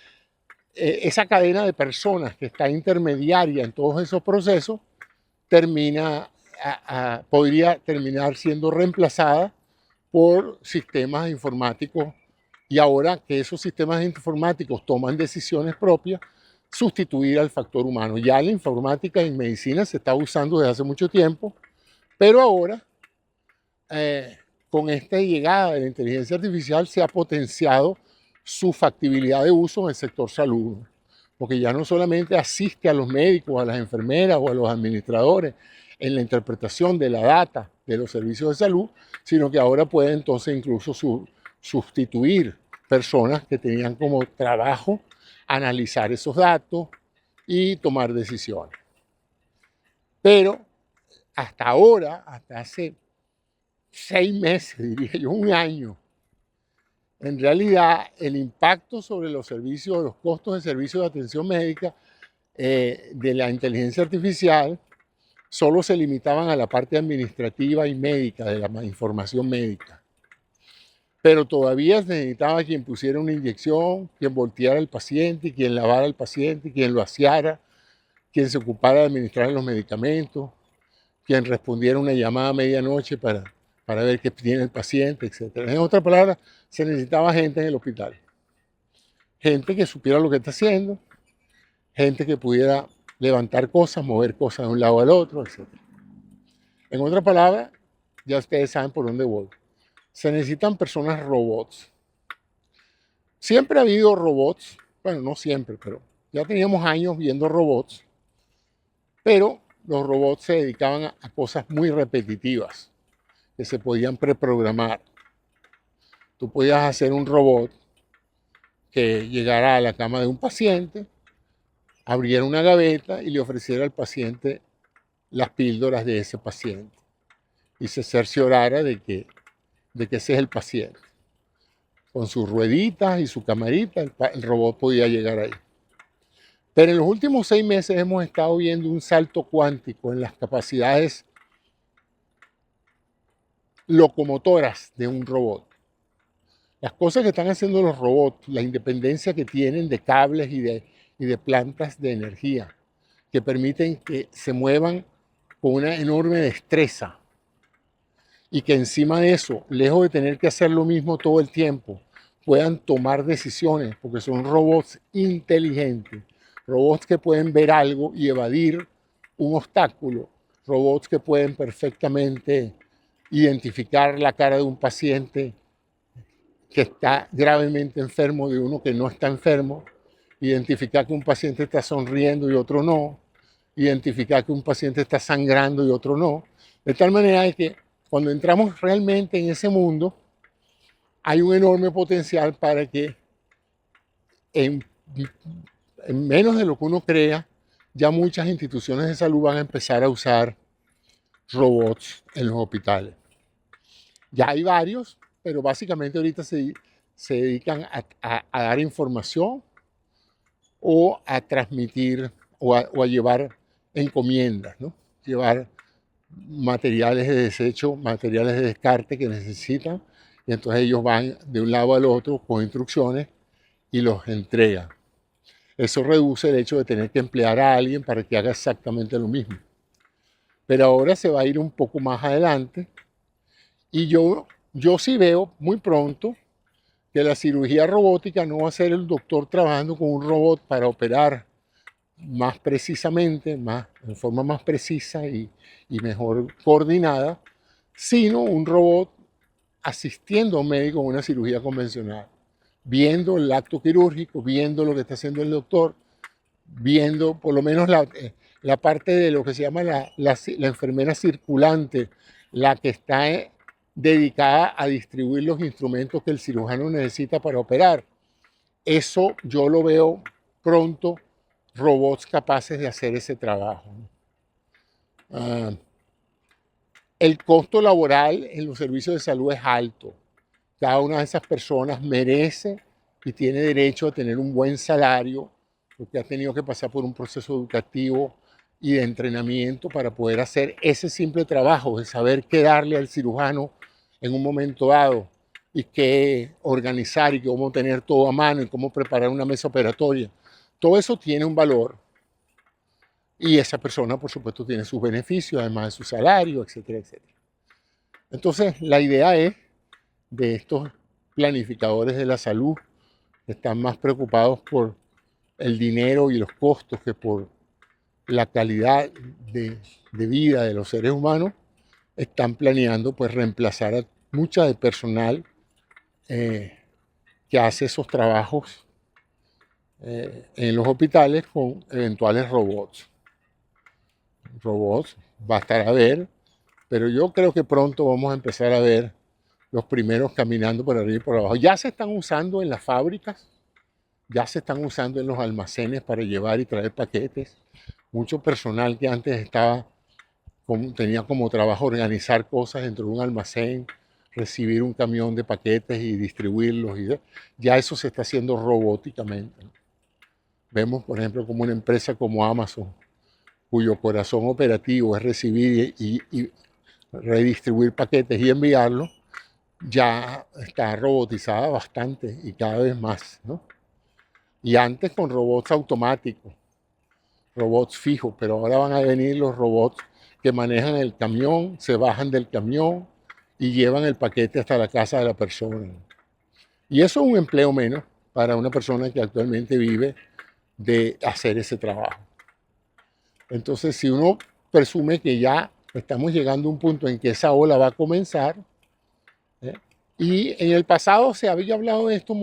esa cadena de personas que está intermediaria en todos esos procesos podría terminar siendo reemplazada por sistemas informáticos, y ahora que esos sistemas informáticos toman decisiones propias, sustituir al factor humano. Ya la informática en medicina se está usando desde hace mucho tiempo, pero ahora con esta llegada de la inteligencia artificial se ha potenciado su factibilidad de uso en el sector salud, porque ya no solamente asiste a los médicos, a las enfermeras o a los administradores en la interpretación de la data de los servicios de salud, sino que ahora puede entonces incluso sustituir personas que tenían como trabajo analizar esos datos y tomar decisiones. Pero hasta ahora, hasta hace 6 meses, diría yo, un año, en realidad el impacto sobre los servicios, los costos de servicios de atención médica de la inteligencia artificial solo se limitaban a la parte administrativa y médica de la información médica. Pero todavía se necesitaba quien pusiera una inyección, quien volteara al paciente, quien lavara al paciente, quien lo aseara, quien se ocupara de administrar los medicamentos, quien respondiera a una llamada a medianoche para ver qué tiene el paciente, etc. En otras palabras, se necesitaba gente en el hospital. Gente que supiera lo que está haciendo, gente que pudiera levantar cosas, mover cosas de un lado al otro, etc. En otras palabras, ya ustedes saben por dónde voy. Se necesitan personas robots. Siempre ha habido robots, bueno, no siempre, pero ya teníamos años viendo robots, pero los robots se dedicaban a cosas muy repetitivas que se podían preprogramar. Tú podías hacer un robot que llegara a la cama de un paciente, abriera una gaveta y le ofreciera al paciente las píldoras de ese paciente y se cerciorara de que ese es el paciente. Con sus rueditas y su camarita, el robot podía llegar ahí. Pero en los últimos 6 meses hemos estado viendo un salto cuántico en las capacidades locomotoras de un robot. Las cosas que están haciendo los robots, la independencia que tienen de cables y de plantas de energía, que permiten que se muevan con una enorme destreza y que encima de eso, lejos de tener que hacer lo mismo todo el tiempo, puedan tomar decisiones, porque son robots inteligentes, robots que pueden ver algo y evadir un obstáculo, robots que pueden perfectamente identificar la cara de un paciente que está gravemente enfermo de uno que no está enfermo, identificar que un paciente está sonriendo y otro no, identificar que un paciente está sangrando y otro no, de tal manera que cuando entramos realmente en ese mundo, hay un enorme potencial para que en menos de lo que uno crea, ya muchas instituciones de salud van a empezar a usar robots en los hospitales. Ya hay varios, pero básicamente ahorita se dedican a dar información o a transmitir o a llevar encomiendas, ¿no? Llevar materiales de desecho, materiales de descarte que necesitan, y entonces ellos van de un lado al otro con instrucciones y los entregan. Eso reduce el hecho de tener que emplear a alguien para que haga exactamente lo mismo. Pero ahora se va a ir un poco más adelante y yo sí veo muy pronto que la cirugía robótica no va a ser el doctor trabajando con un robot para operar más precisamente, en forma más precisa y mejor coordinada, sino un robot asistiendo a un médico en una cirugía convencional, viendo el acto quirúrgico, viendo lo que está haciendo el doctor, viendo por lo menos la parte de lo que se llama la enfermera circulante, la que está dedicada a distribuir los instrumentos que el cirujano necesita para operar. Eso yo lo veo pronto, robots capaces de hacer ese trabajo. El costo laboral en los servicios de salud es alto. Cada una de esas personas merece y tiene derecho a tener un buen salario, porque ha tenido que pasar por un proceso educativo y de entrenamiento para poder hacer ese simple trabajo de saber qué darle al cirujano en un momento dado y qué organizar y cómo tener todo a mano y cómo preparar una mesa operatoria. Todo eso tiene un valor y esa persona, por supuesto, tiene sus beneficios, además de su salario, etcétera, etcétera. Entonces, la idea es de estos planificadores de la salud que están más preocupados por el dinero y los costos que por la calidad de vida de los seres humanos, están planeando pues reemplazar a mucha de personal que hace esos trabajos en los hospitales con eventuales robots. Robots va a estar a ver, pero yo creo que pronto vamos a empezar a ver los primeros caminando por arriba y por abajo. Ya se están usando en las fábricas, ya se están usando en los almacenes para llevar y traer paquetes. Mucho personal que antes tenía como trabajo organizar cosas dentro de un almacén, recibir un camión de paquetes y distribuirlos. Ya eso se está haciendo robóticamente. Vemos, por ejemplo, como una empresa como Amazon, cuyo corazón operativo es recibir y redistribuir paquetes y enviarlos, ya está robotizada bastante y cada vez más, ¿no? Y antes con robots automáticos, robots fijos, pero ahora van a venir los robots que manejan el camión, se bajan del camión y llevan el paquete hasta la casa de la persona. Y eso es un empleo menos para una persona que actualmente vive de hacer ese trabajo. Entonces, si uno presume que ya estamos llegando a un punto en que esa ola va a comenzar, y en el pasado se había hablado de esto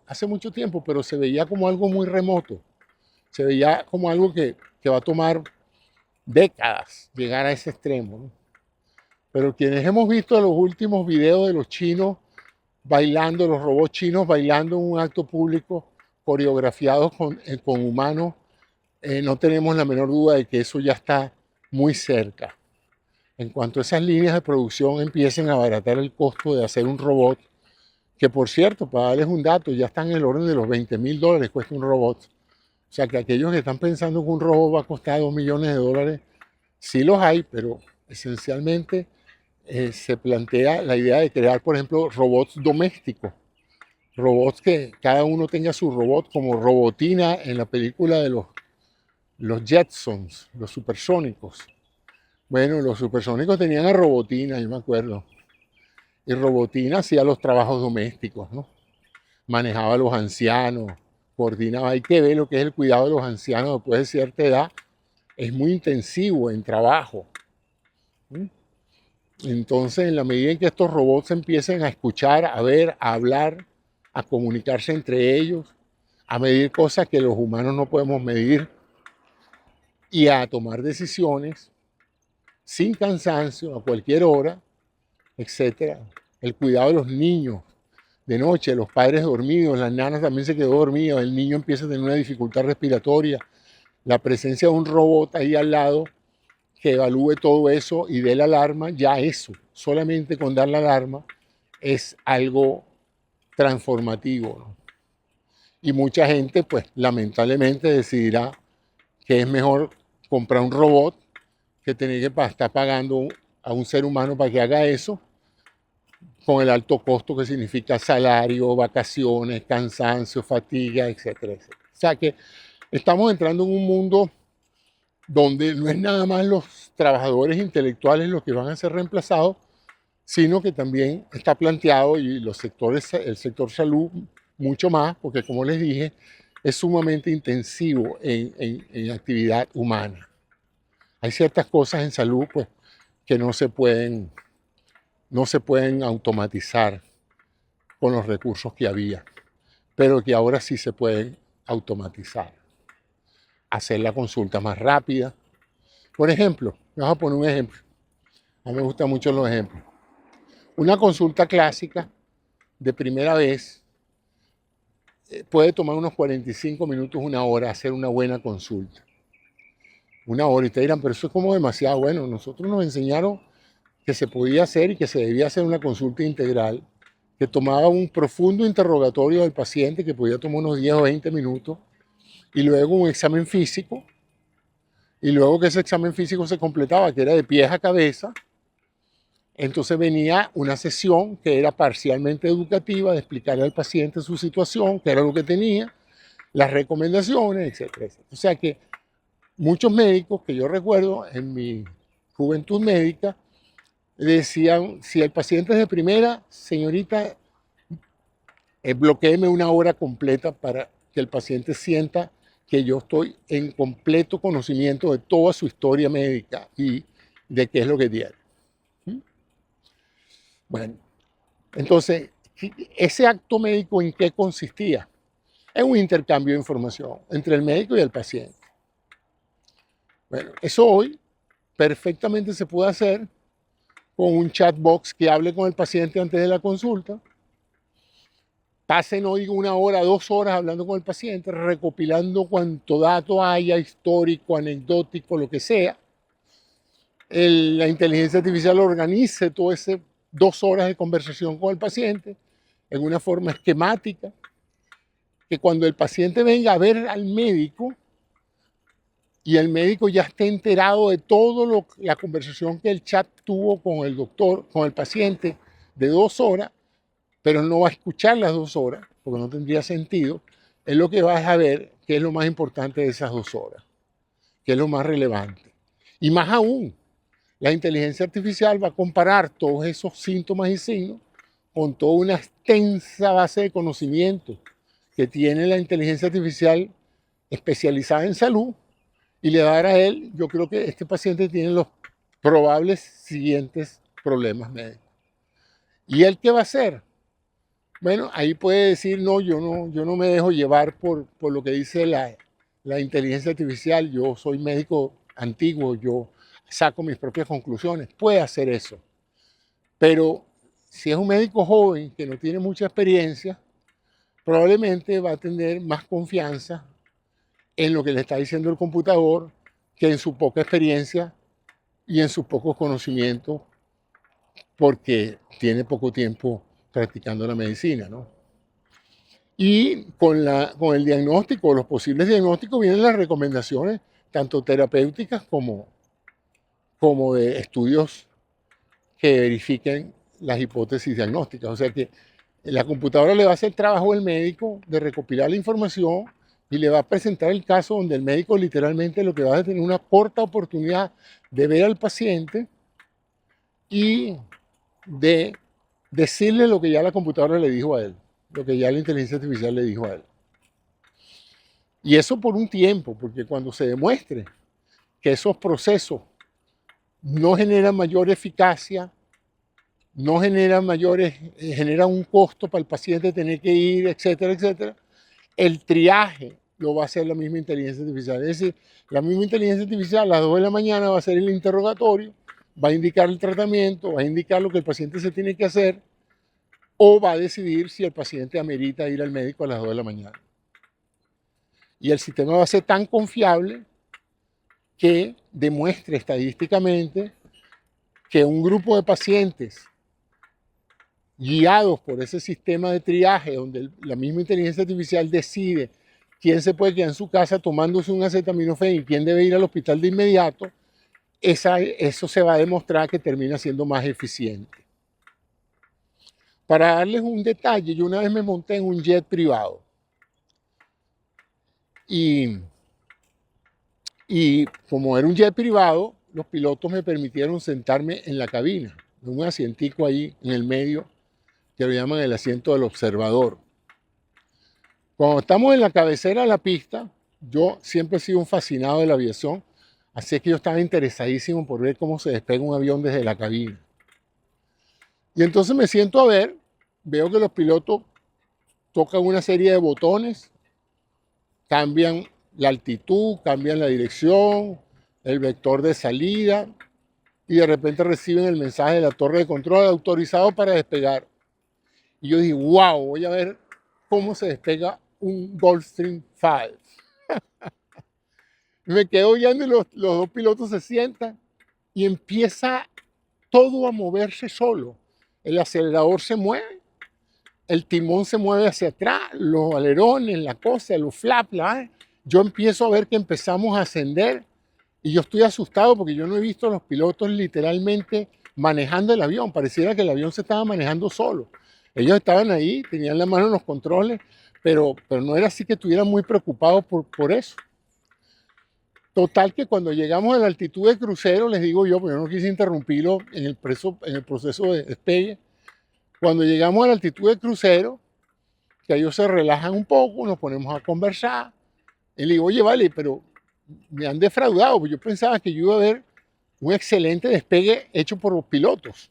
hace mucho tiempo, pero se veía como algo muy remoto. Se veía como algo que va a tomar décadas llegar a ese extremo, ¿no? Pero quienes hemos visto los últimos videos de los chinos bailando, los robots chinos bailando en un acto público, coreografiados con humanos, no tenemos la menor duda de que eso ya está muy cerca. En cuanto esas líneas de producción empiecen a abaratar el costo de hacer un robot, que por cierto, para darles un dato, ya están en el orden de los $20,000 cuesta un robot. O sea que aquellos que están pensando que un robot va a costar $2 millones, sí los hay, pero esencialmente se plantea la idea de crear, por ejemplo, robots domésticos. Robots que cada uno tenga su robot, como Robotina en la película de los Jetsons, los supersónicos. Bueno, los supersónicos tenían a Robotina, yo me acuerdo. Y Robotina hacía los trabajos domésticos, ¿no? Manejaba a los ancianos, coordinaba. Hay que ver lo que es el cuidado de los ancianos después de cierta edad. Es muy intensivo en trabajo. ¿Sí? Entonces, en la medida en que estos robots empiecen a escuchar, a ver, a hablar, a comunicarse entre ellos, a medir cosas que los humanos no podemos medir y a tomar decisiones sin cansancio, a cualquier hora, etcétera. El cuidado de los niños de noche, los padres dormidos, las nanas también se quedó dormida, el niño empieza a tener una dificultad respiratoria, la presencia de un robot ahí al lado que evalúe todo eso y dé la alarma, ya eso, solamente con dar la alarma, es algo transformativo, ¿no? Y mucha gente, pues lamentablemente decidirá que es mejor comprar un robot que tener que estar pagando a un ser humano para que haga eso, con el alto costo que significa salario, vacaciones, cansancio, fatiga, etcétera, etcétera. O sea que estamos entrando en un mundo donde no es nada más los trabajadores intelectuales los que van a ser reemplazados, sino que también está planteado, y los sectores, el sector salud mucho más, porque como les dije, es sumamente intensivo en actividad humana. Hay ciertas cosas en salud pues, que no se pueden automatizar con los recursos que había, pero que ahora sí se pueden automatizar. Hacer la consulta más rápida. Por ejemplo, vamos a poner un ejemplo. A mí me gustan mucho los ejemplos. Una consulta clásica de primera vez puede tomar unos 45 minutos, una hora, hacer una buena consulta. Una hora, y te dirán, pero eso es como demasiado. Bueno, nosotros nos enseñaron que se podía hacer y que se debía hacer una consulta integral, que tomaba un profundo interrogatorio del paciente, que podía tomar unos 10 o 20 minutos, y luego un examen físico, y luego que ese examen físico se completaba, que era de pies a cabeza, entonces venía una sesión que era parcialmente educativa, de explicarle al paciente su situación, qué era lo que tenía, las recomendaciones, etcétera, etcétera. O sea que muchos médicos que yo recuerdo en mi juventud médica decían, si el paciente es de primera, señorita, bloquéeme una hora completa para que el paciente sienta que yo estoy en completo conocimiento de toda su historia médica y de qué es lo que tiene. Bueno, entonces, ¿ese acto médico en qué consistía? En un intercambio de información entre el médico y el paciente. Bueno, eso hoy perfectamente se puede hacer con un chatbox que hable con el paciente antes de la consulta. Pasen hoy una hora, 2 horas hablando con el paciente, recopilando cuanto dato haya, histórico, anecdótico, lo que sea. La inteligencia artificial organice todo ese 2 horas de conversación con el paciente en una forma esquemática, que cuando el paciente venga a ver al médico y el médico ya esté enterado de todo la conversación que el chat tuvo con el doctor, con el paciente de 2 horas, pero no va a escuchar las 2 horas, porque no tendría sentido, es lo que vas a ver que es lo más importante de esas 2 horas, que es lo más relevante. Y más aún, la inteligencia artificial va a comparar todos esos síntomas y signos con toda una extensa base de conocimiento que tiene la inteligencia artificial especializada en salud, y le va a dar a él, yo creo que este paciente tiene los probables siguientes problemas médicos. ¿Y él qué va a hacer? Bueno, ahí puede decir, no, yo no me dejo llevar por lo que dice la inteligencia artificial, yo soy médico antiguo, yo saco mis propias conclusiones, puede hacer eso. Pero si es un médico joven que no tiene mucha experiencia, probablemente va a tener más confianza en lo que le está diciendo el computador que en su poca experiencia y en sus pocos conocimientos, porque tiene poco tiempo practicando la medicina, ¿no? Y con el diagnóstico, los posibles diagnósticos, vienen las recomendaciones, tanto terapéuticas como de estudios que verifiquen las hipótesis diagnósticas. O sea que la computadora le va a hacer trabajo al médico de recopilar la información y le va a presentar el caso donde el médico literalmente lo que va a tener una corta oportunidad de ver al paciente y de decirle lo que ya la computadora le dijo a él, lo que ya la inteligencia artificial le dijo a él. Y eso por un tiempo, porque cuando se demuestre que esos procesos no generan mayor eficacia, no generan genera un costo para el paciente tener que ir, etcétera, etcétera, el triaje lo va a hacer la misma inteligencia artificial. Es decir, la misma inteligencia artificial a las 2 de la mañana va a hacer el interrogatorio, va a indicar el tratamiento, va a indicar lo que el paciente se tiene que hacer, o va a decidir si el paciente amerita ir al médico a las 2 de la mañana. Y el sistema va a ser tan confiable que demuestre estadísticamente que un grupo de pacientes guiados por ese sistema de triaje, donde la misma inteligencia artificial decide quién se puede quedar en su casa tomándose un acetaminofén y quién debe ir al hospital de inmediato, eso se va a demostrar que termina siendo más eficiente. Para darles un detalle, yo una vez me monté en un jet privado y como era un jet privado, los pilotos me permitieron sentarme en la cabina, en un asientico ahí en el medio, que lo llaman el asiento del observador. Cuando estamos en la cabecera de la pista, yo siempre he sido un fascinado de la aviación, así es que yo estaba interesadísimo por ver cómo se despega un avión desde la cabina. Y entonces me siento a ver, veo que los pilotos tocan una serie de botones, cambian la altitud, cambian la dirección, el vector de salida, y de repente reciben el mensaje de la torre de control autorizado para despegar. Y yo dije, wow, voy a ver cómo se despega un Gulfstream 5. Me quedo viendo y los dos pilotos se sientan y empieza todo a moverse solo. El acelerador se mueve, el timón se mueve hacia atrás, los alerones, la cosa, los flaps, yo empiezo a ver que empezamos a ascender y yo estoy asustado porque yo no he visto a los pilotos literalmente manejando el avión. Pareciera que el avión se estaba manejando solo. Ellos estaban ahí, tenían la mano en los controles, pero no era así que estuvieran muy preocupados por eso. Total que cuando llegamos a la altitud de crucero, les digo yo, porque yo no quise interrumpirlo en el proceso de despegue, cuando llegamos a la altitud de crucero, que ellos se relajan un poco, nos ponemos a conversar, y le digo, oye, vale, pero me han defraudado, porque yo pensaba que yo iba a ver un excelente despegue hecho por los pilotos.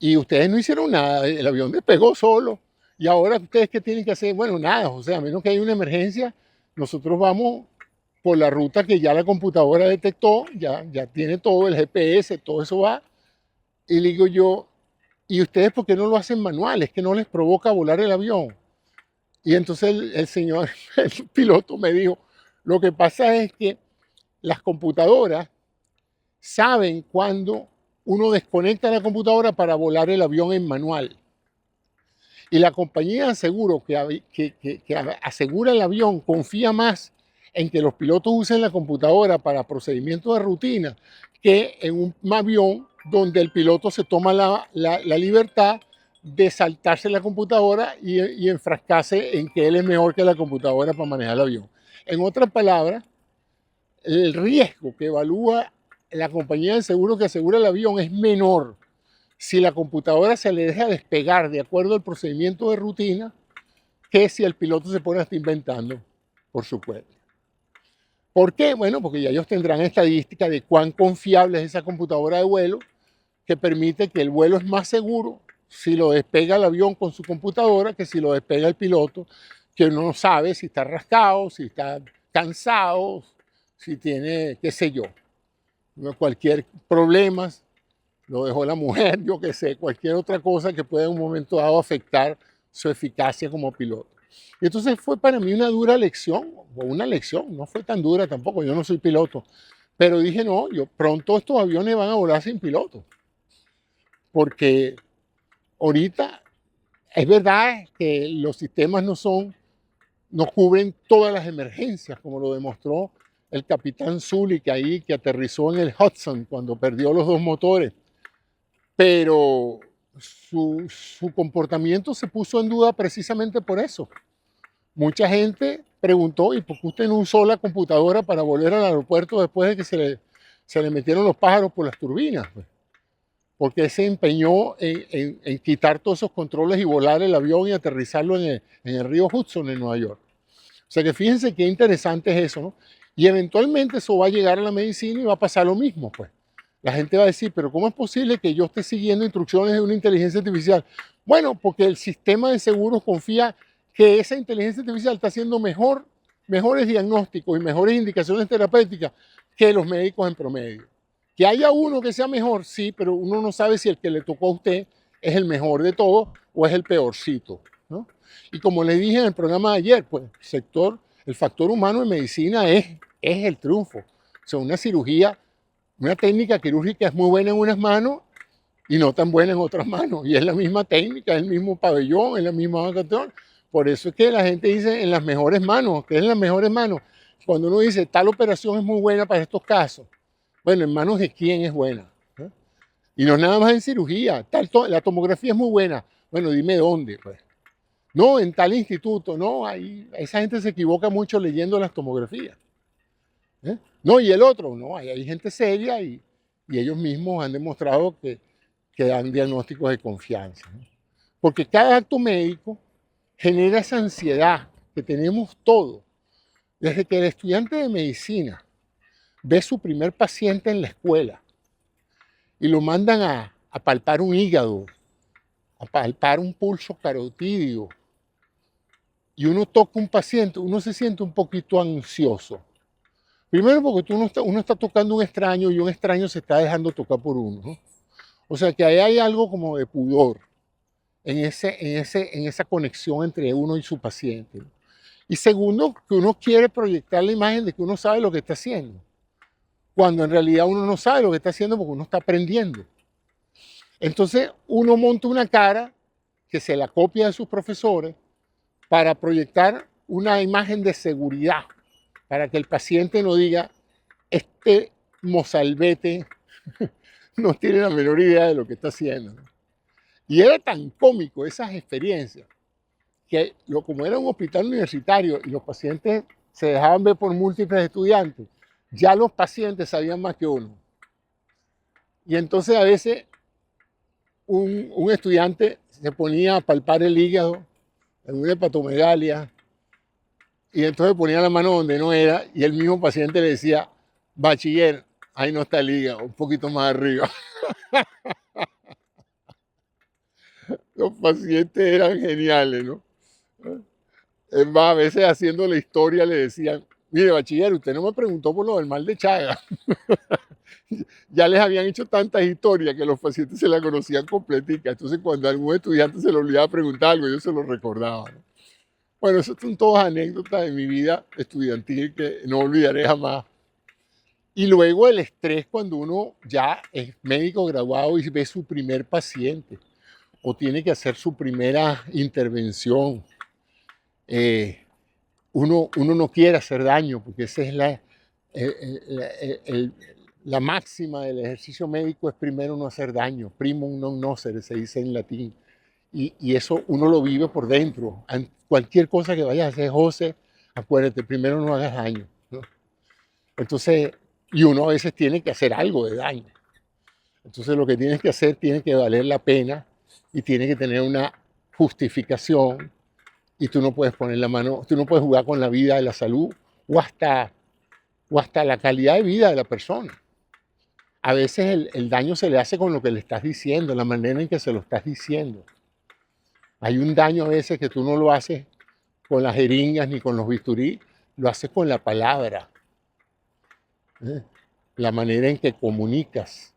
Y ustedes no hicieron nada, el avión despegó solo. Y ahora ustedes qué tienen que hacer, bueno, nada, o sea, a menos que haya una emergencia, nosotros vamos por la ruta que ya la computadora detectó, ya tiene todo, el GPS, todo eso va. Y le digo yo, ¿y ustedes por qué no lo hacen manual? Es que no les provoca volar el avión. Y entonces el señor, el piloto me dijo, lo que pasa es que las computadoras saben cuando uno desconecta la computadora para volar el avión en manual. Y la compañía de seguro que asegura el avión confía más en que los pilotos usen la computadora para procedimientos de rutina que en un avión donde el piloto se toma la libertad de saltarse la computadora y enfrascarse en que él es mejor que la computadora para manejar el avión. En otras palabras, el riesgo que evalúa la compañía de seguro que asegura el avión es menor si la computadora se le deja despegar de acuerdo al procedimiento de rutina que si el piloto se pone a estar inventando por su cuenta. ¿Por qué? Bueno, porque ya ellos tendrán estadística de cuán confiable es esa computadora de vuelo que permite que el vuelo es más seguro si lo despega el avión con su computadora que si lo despega el piloto, que uno no sabe si está rascado, si está cansado, si tiene, qué sé yo, cualquier problema, lo dejó la mujer, yo qué sé, cualquier otra cosa que pueda en un momento dado afectar su eficacia como piloto. Y entonces fue para mí una dura lección, o una lección, no fue tan dura tampoco, yo no soy piloto, pero dije, no, yo pronto estos aviones van a volar sin piloto, porque ahorita es verdad que los sistemas no cubren todas las emergencias, como lo demostró el capitán Sully, que aterrizó en el Hudson cuando perdió los dos motores, pero su comportamiento se puso en duda precisamente por eso. Mucha gente preguntó, ¿y por qué usted no usó la computadora para volver al aeropuerto después de que se le metieron los pájaros por las turbinas? Porque se empeñó en quitar todos esos controles y volar el avión y aterrizarlo en el río Hudson en Nueva York. O sea que fíjense qué interesante es eso, ¿no? Y eventualmente eso va a llegar a la medicina y va a pasar lo mismo, pues. La gente va a decir, pero ¿cómo es posible que yo esté siguiendo instrucciones de una inteligencia artificial? Bueno, porque el sistema de seguros confía que esa inteligencia artificial está haciendo mejores diagnósticos y mejores indicaciones terapéuticas que los médicos en promedio. Que haya uno que sea mejor, sí, pero uno no sabe si el que le tocó a usted es el mejor de todos o es el peorcito, ¿no? Y como les dije en el programa de ayer, pues el factor humano en medicina es el triunfo. O sea, una cirugía, una técnica quirúrgica es muy buena en unas manos y no tan buena en otras manos. Y es la misma técnica, es el mismo pabellón, es la misma vacación. Por eso es que la gente dice en las mejores manos, que es en las mejores manos. Cuando uno dice tal operación es muy buena para estos casos, bueno, en manos de quién es buena. Y no es nada más en cirugía. La tomografía es muy buena. Bueno, dime dónde, pues. No, en tal instituto, no, ahí esa gente se equivoca mucho leyendo las tomografías. No, y el otro, no, hay gente seria y ellos mismos han demostrado que dan diagnósticos de confianza, ¿no? Porque cada acto médico genera esa ansiedad que tenemos todos. Desde que el estudiante de medicina ve su primer paciente en la escuela y lo mandan a palpar un hígado, a palpar un pulso carotídeo, y uno toca un paciente, uno se siente un poquito ansioso. Primero porque uno está tocando un extraño y un extraño se está dejando tocar por uno, ¿no? O sea que ahí hay algo como de pudor en esa conexión entre uno y su paciente, ¿no? Y segundo, que uno quiere proyectar la imagen de que uno sabe lo que está haciendo, cuando en realidad uno no sabe lo que está haciendo porque uno está aprendiendo. Entonces uno monta una cara que se la copia de sus profesores para proyectar una imagen de seguridad, para que el paciente no diga, este mozalbete no tiene la menor idea de lo que está haciendo, ¿no? Y era tan cómico esas experiencias, que como era un hospital universitario y los pacientes se dejaban ver por múltiples estudiantes, ya los pacientes sabían más que uno. Y entonces a veces un estudiante se ponía a palpar el hígado en una hepatomegalia y entonces ponía la mano donde no era y el mismo paciente le decía, bachiller, ahí no está el hígado, un poquito más arriba. Los pacientes eran geniales, ¿no? Es más, a veces haciendo la historia le decían, mire, bachiller, usted no me preguntó por lo del mal de Chagas. Ya les habían hecho tantas historias que los pacientes se la conocían completica. Entonces, cuando algún estudiante se le olvidaba preguntar algo, ellos se lo recordaban, ¿no? Bueno, esas son todas anécdotas de mi vida estudiantil que no olvidaré jamás. Y luego el estrés cuando uno ya es médico graduado y ve su primer paciente o tiene que hacer su primera intervención. Uno no quiere hacer daño porque esa es la máxima del ejercicio médico, es primero no hacer daño, primum non nocere, se dice en latín. Y eso uno lo vive por dentro. Cualquier cosa que vayas a hacer, José, acuérdate, primero no hagas daño, ¿no? Entonces, y uno a veces tiene que hacer algo de daño. Entonces lo que tienes que hacer tiene que valer la pena y tiene que tener una justificación y tú no puedes poner la mano, tú no puedes jugar con la vida de la salud o hasta la calidad de vida de la persona. A veces el daño se le hace con lo que le estás diciendo, la manera en que se lo estás diciendo. Hay un daño a veces que tú no lo haces con las jeringas ni con los bisturí, lo haces con la palabra. ¿eh? La manera en que comunicas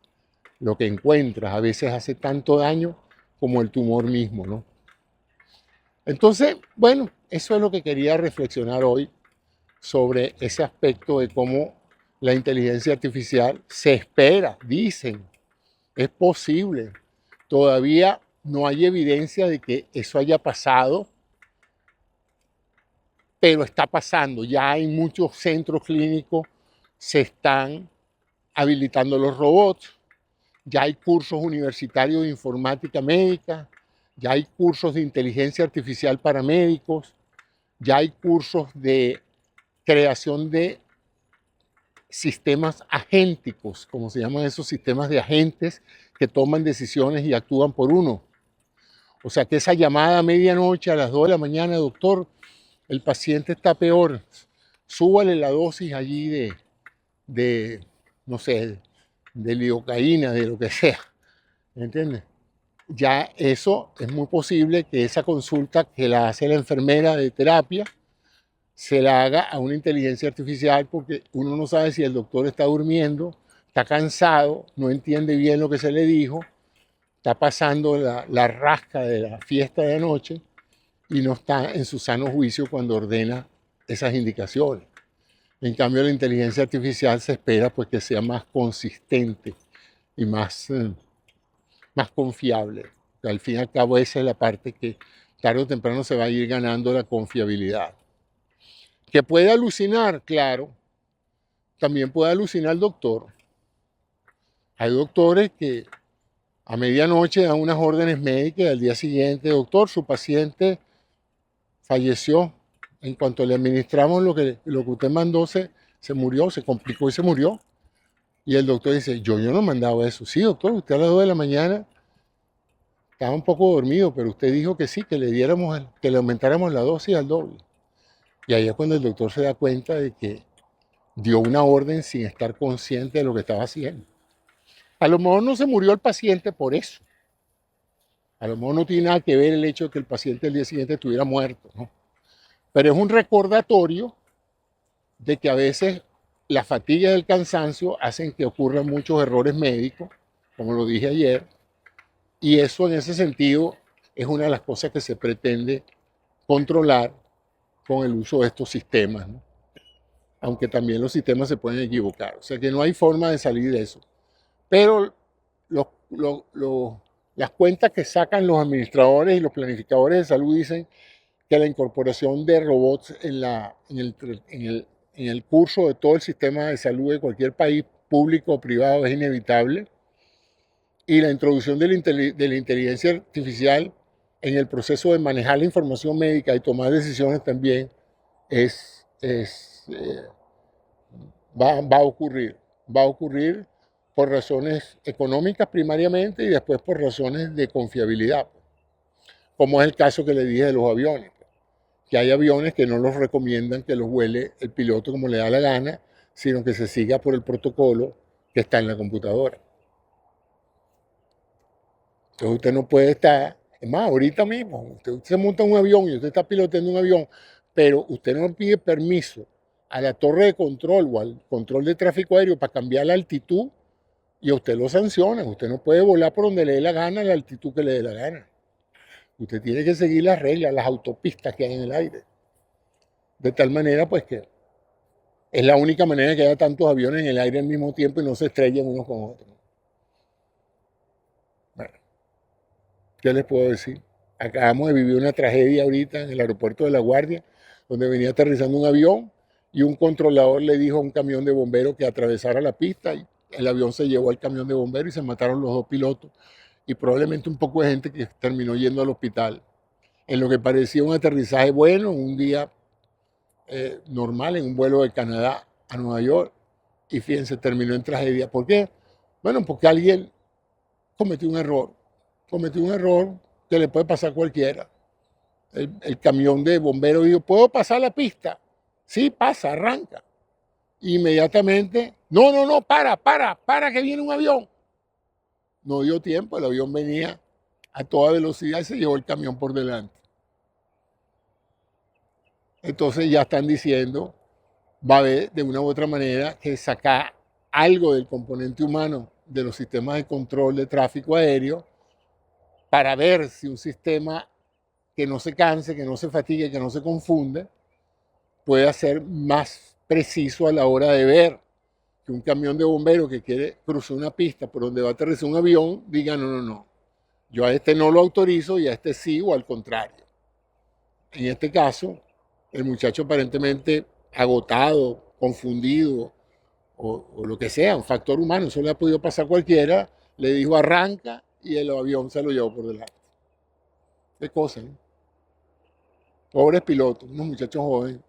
lo que encuentras a veces hace tanto daño como el tumor mismo, ¿no? Entonces, bueno, eso es lo que quería reflexionar hoy sobre ese aspecto de cómo la inteligencia artificial se espera, dicen, es posible. Todavía no hay evidencia de que eso haya pasado, pero está pasando. Ya en muchos centros clínicos se están habilitando los robots, ya hay cursos universitarios de informática médica, ya hay cursos de inteligencia artificial para médicos, ya hay cursos de creación de sistemas agénticos, como se llaman esos sistemas de agentes que toman decisiones y actúan por uno. O sea que esa llamada a medianoche, a las 2 de la mañana, doctor, el paciente está peor, súbale la dosis allí de no sé, de lidocaína, de lo que sea, ¿entiendes? Ya eso es muy posible que esa consulta que la hace la enfermera de terapia se la haga a una inteligencia artificial porque uno no sabe si el doctor está durmiendo, está cansado, no entiende bien lo que se le dijo, está pasando la rasca de la fiesta de anoche y no está en su sano juicio cuando ordena esas indicaciones. En cambio, la inteligencia artificial se espera pues, que sea más consistente y más confiable. Al fin y al cabo, esa es la parte que tarde o temprano se va a ir ganando la confiabilidad. Que puede alucinar, claro, también puede alucinar el doctor. Hay doctores que a medianoche dan unas órdenes médicas y al día siguiente, doctor, su paciente falleció. En cuanto le administramos lo que usted mandó, se murió, se complicó y se murió. Y el doctor dice, yo no he mandado eso. Sí, doctor, usted a las 2 de la mañana estaba un poco dormido, pero usted dijo que sí, que le aumentáramos la dosis al doble. Y ahí es cuando el doctor se da cuenta de que dio una orden sin estar consciente de lo que estaba haciendo. A lo mejor no se murió el paciente por eso. A lo mejor no tiene nada que ver el hecho de que el paciente el día siguiente estuviera muerto, ¿no? Pero es un recordatorio de que a veces la fatiga y el cansancio hacen que ocurran muchos errores médicos, como lo dije ayer, y eso en ese sentido es una de las cosas que se pretende controlar con el uso de estos sistemas, ¿no? Aunque también los sistemas se pueden equivocar. O sea que no hay forma de salir de eso. Pero las cuentas que sacan los administradores y los planificadores de salud dicen que la incorporación de robots en el curso de todo el sistema de salud de cualquier país, público o privado, es inevitable. Y la introducción de la inteligencia artificial en el proceso de manejar la información médica y tomar decisiones también va a ocurrir. Va a ocurrir por razones económicas primariamente y después por razones de confiabilidad, como es el caso que le dije de los aviones, que hay aviones que no los recomiendan que los vuele el piloto como le da la gana, sino que se siga por el protocolo que está en la computadora. Entonces usted no puede estar, es más, ahorita mismo, usted se monta en un avión y usted está piloteando un avión, pero usted no pide permiso a la torre de control o al control de tráfico aéreo para cambiar la altitud y a usted lo sancionan. Usted no puede volar por donde le dé la gana, la altitud que le dé la gana. Usted tiene que seguir las reglas, las autopistas que hay en el aire. De tal manera, pues que es la única manera que haya tantos aviones en el aire al mismo tiempo y no se estrellen unos con otros. Bueno, ¿qué les puedo decir? Acabamos de vivir una tragedia ahorita en el aeropuerto de La Guardia, donde venía aterrizando un avión y un controlador le dijo a un camión de bomberos que atravesara la pista y el avión se llevó al camión de bomberos y se mataron los dos pilotos y probablemente un poco de gente que terminó yendo al hospital. En lo que parecía un aterrizaje bueno, un día normal, en un vuelo de Canadá a Nueva York, y fíjense, terminó en tragedia. ¿Por qué? Bueno, porque alguien cometió un error que le puede pasar a cualquiera. El camión de bomberos dijo, ¿puedo pasar la pista? Sí, pasa, arranca. Inmediatamente, no, para, que viene un avión. No dio tiempo, el avión venía a toda velocidad y se llevó el camión por delante. Entonces ya están diciendo, va a haber de una u otra manera que sacar algo del componente humano de los sistemas de control de tráfico aéreo para ver si un sistema que no se canse, que no se fatigue, que no se confunde, puede ser más preciso a la hora de ver que un camión de bomberos que quiere cruzar una pista por donde va a aterrizar un avión, diga no, no, no, yo a este no lo autorizo y a este sí o al contrario. En este caso, el muchacho aparentemente agotado, confundido o lo que sea, un factor humano, eso le ha podido pasar a cualquiera, le dijo arranca y el avión se lo llevó por delante. Qué cosa, ¿no? Pobres pilotos, unos muchachos jóvenes.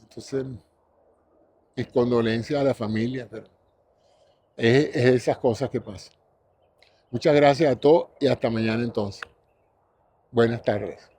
Entonces, mis condolencias a la familia, pero es esas cosas que pasan. Muchas gracias a todos y hasta mañana entonces. Buenas tardes.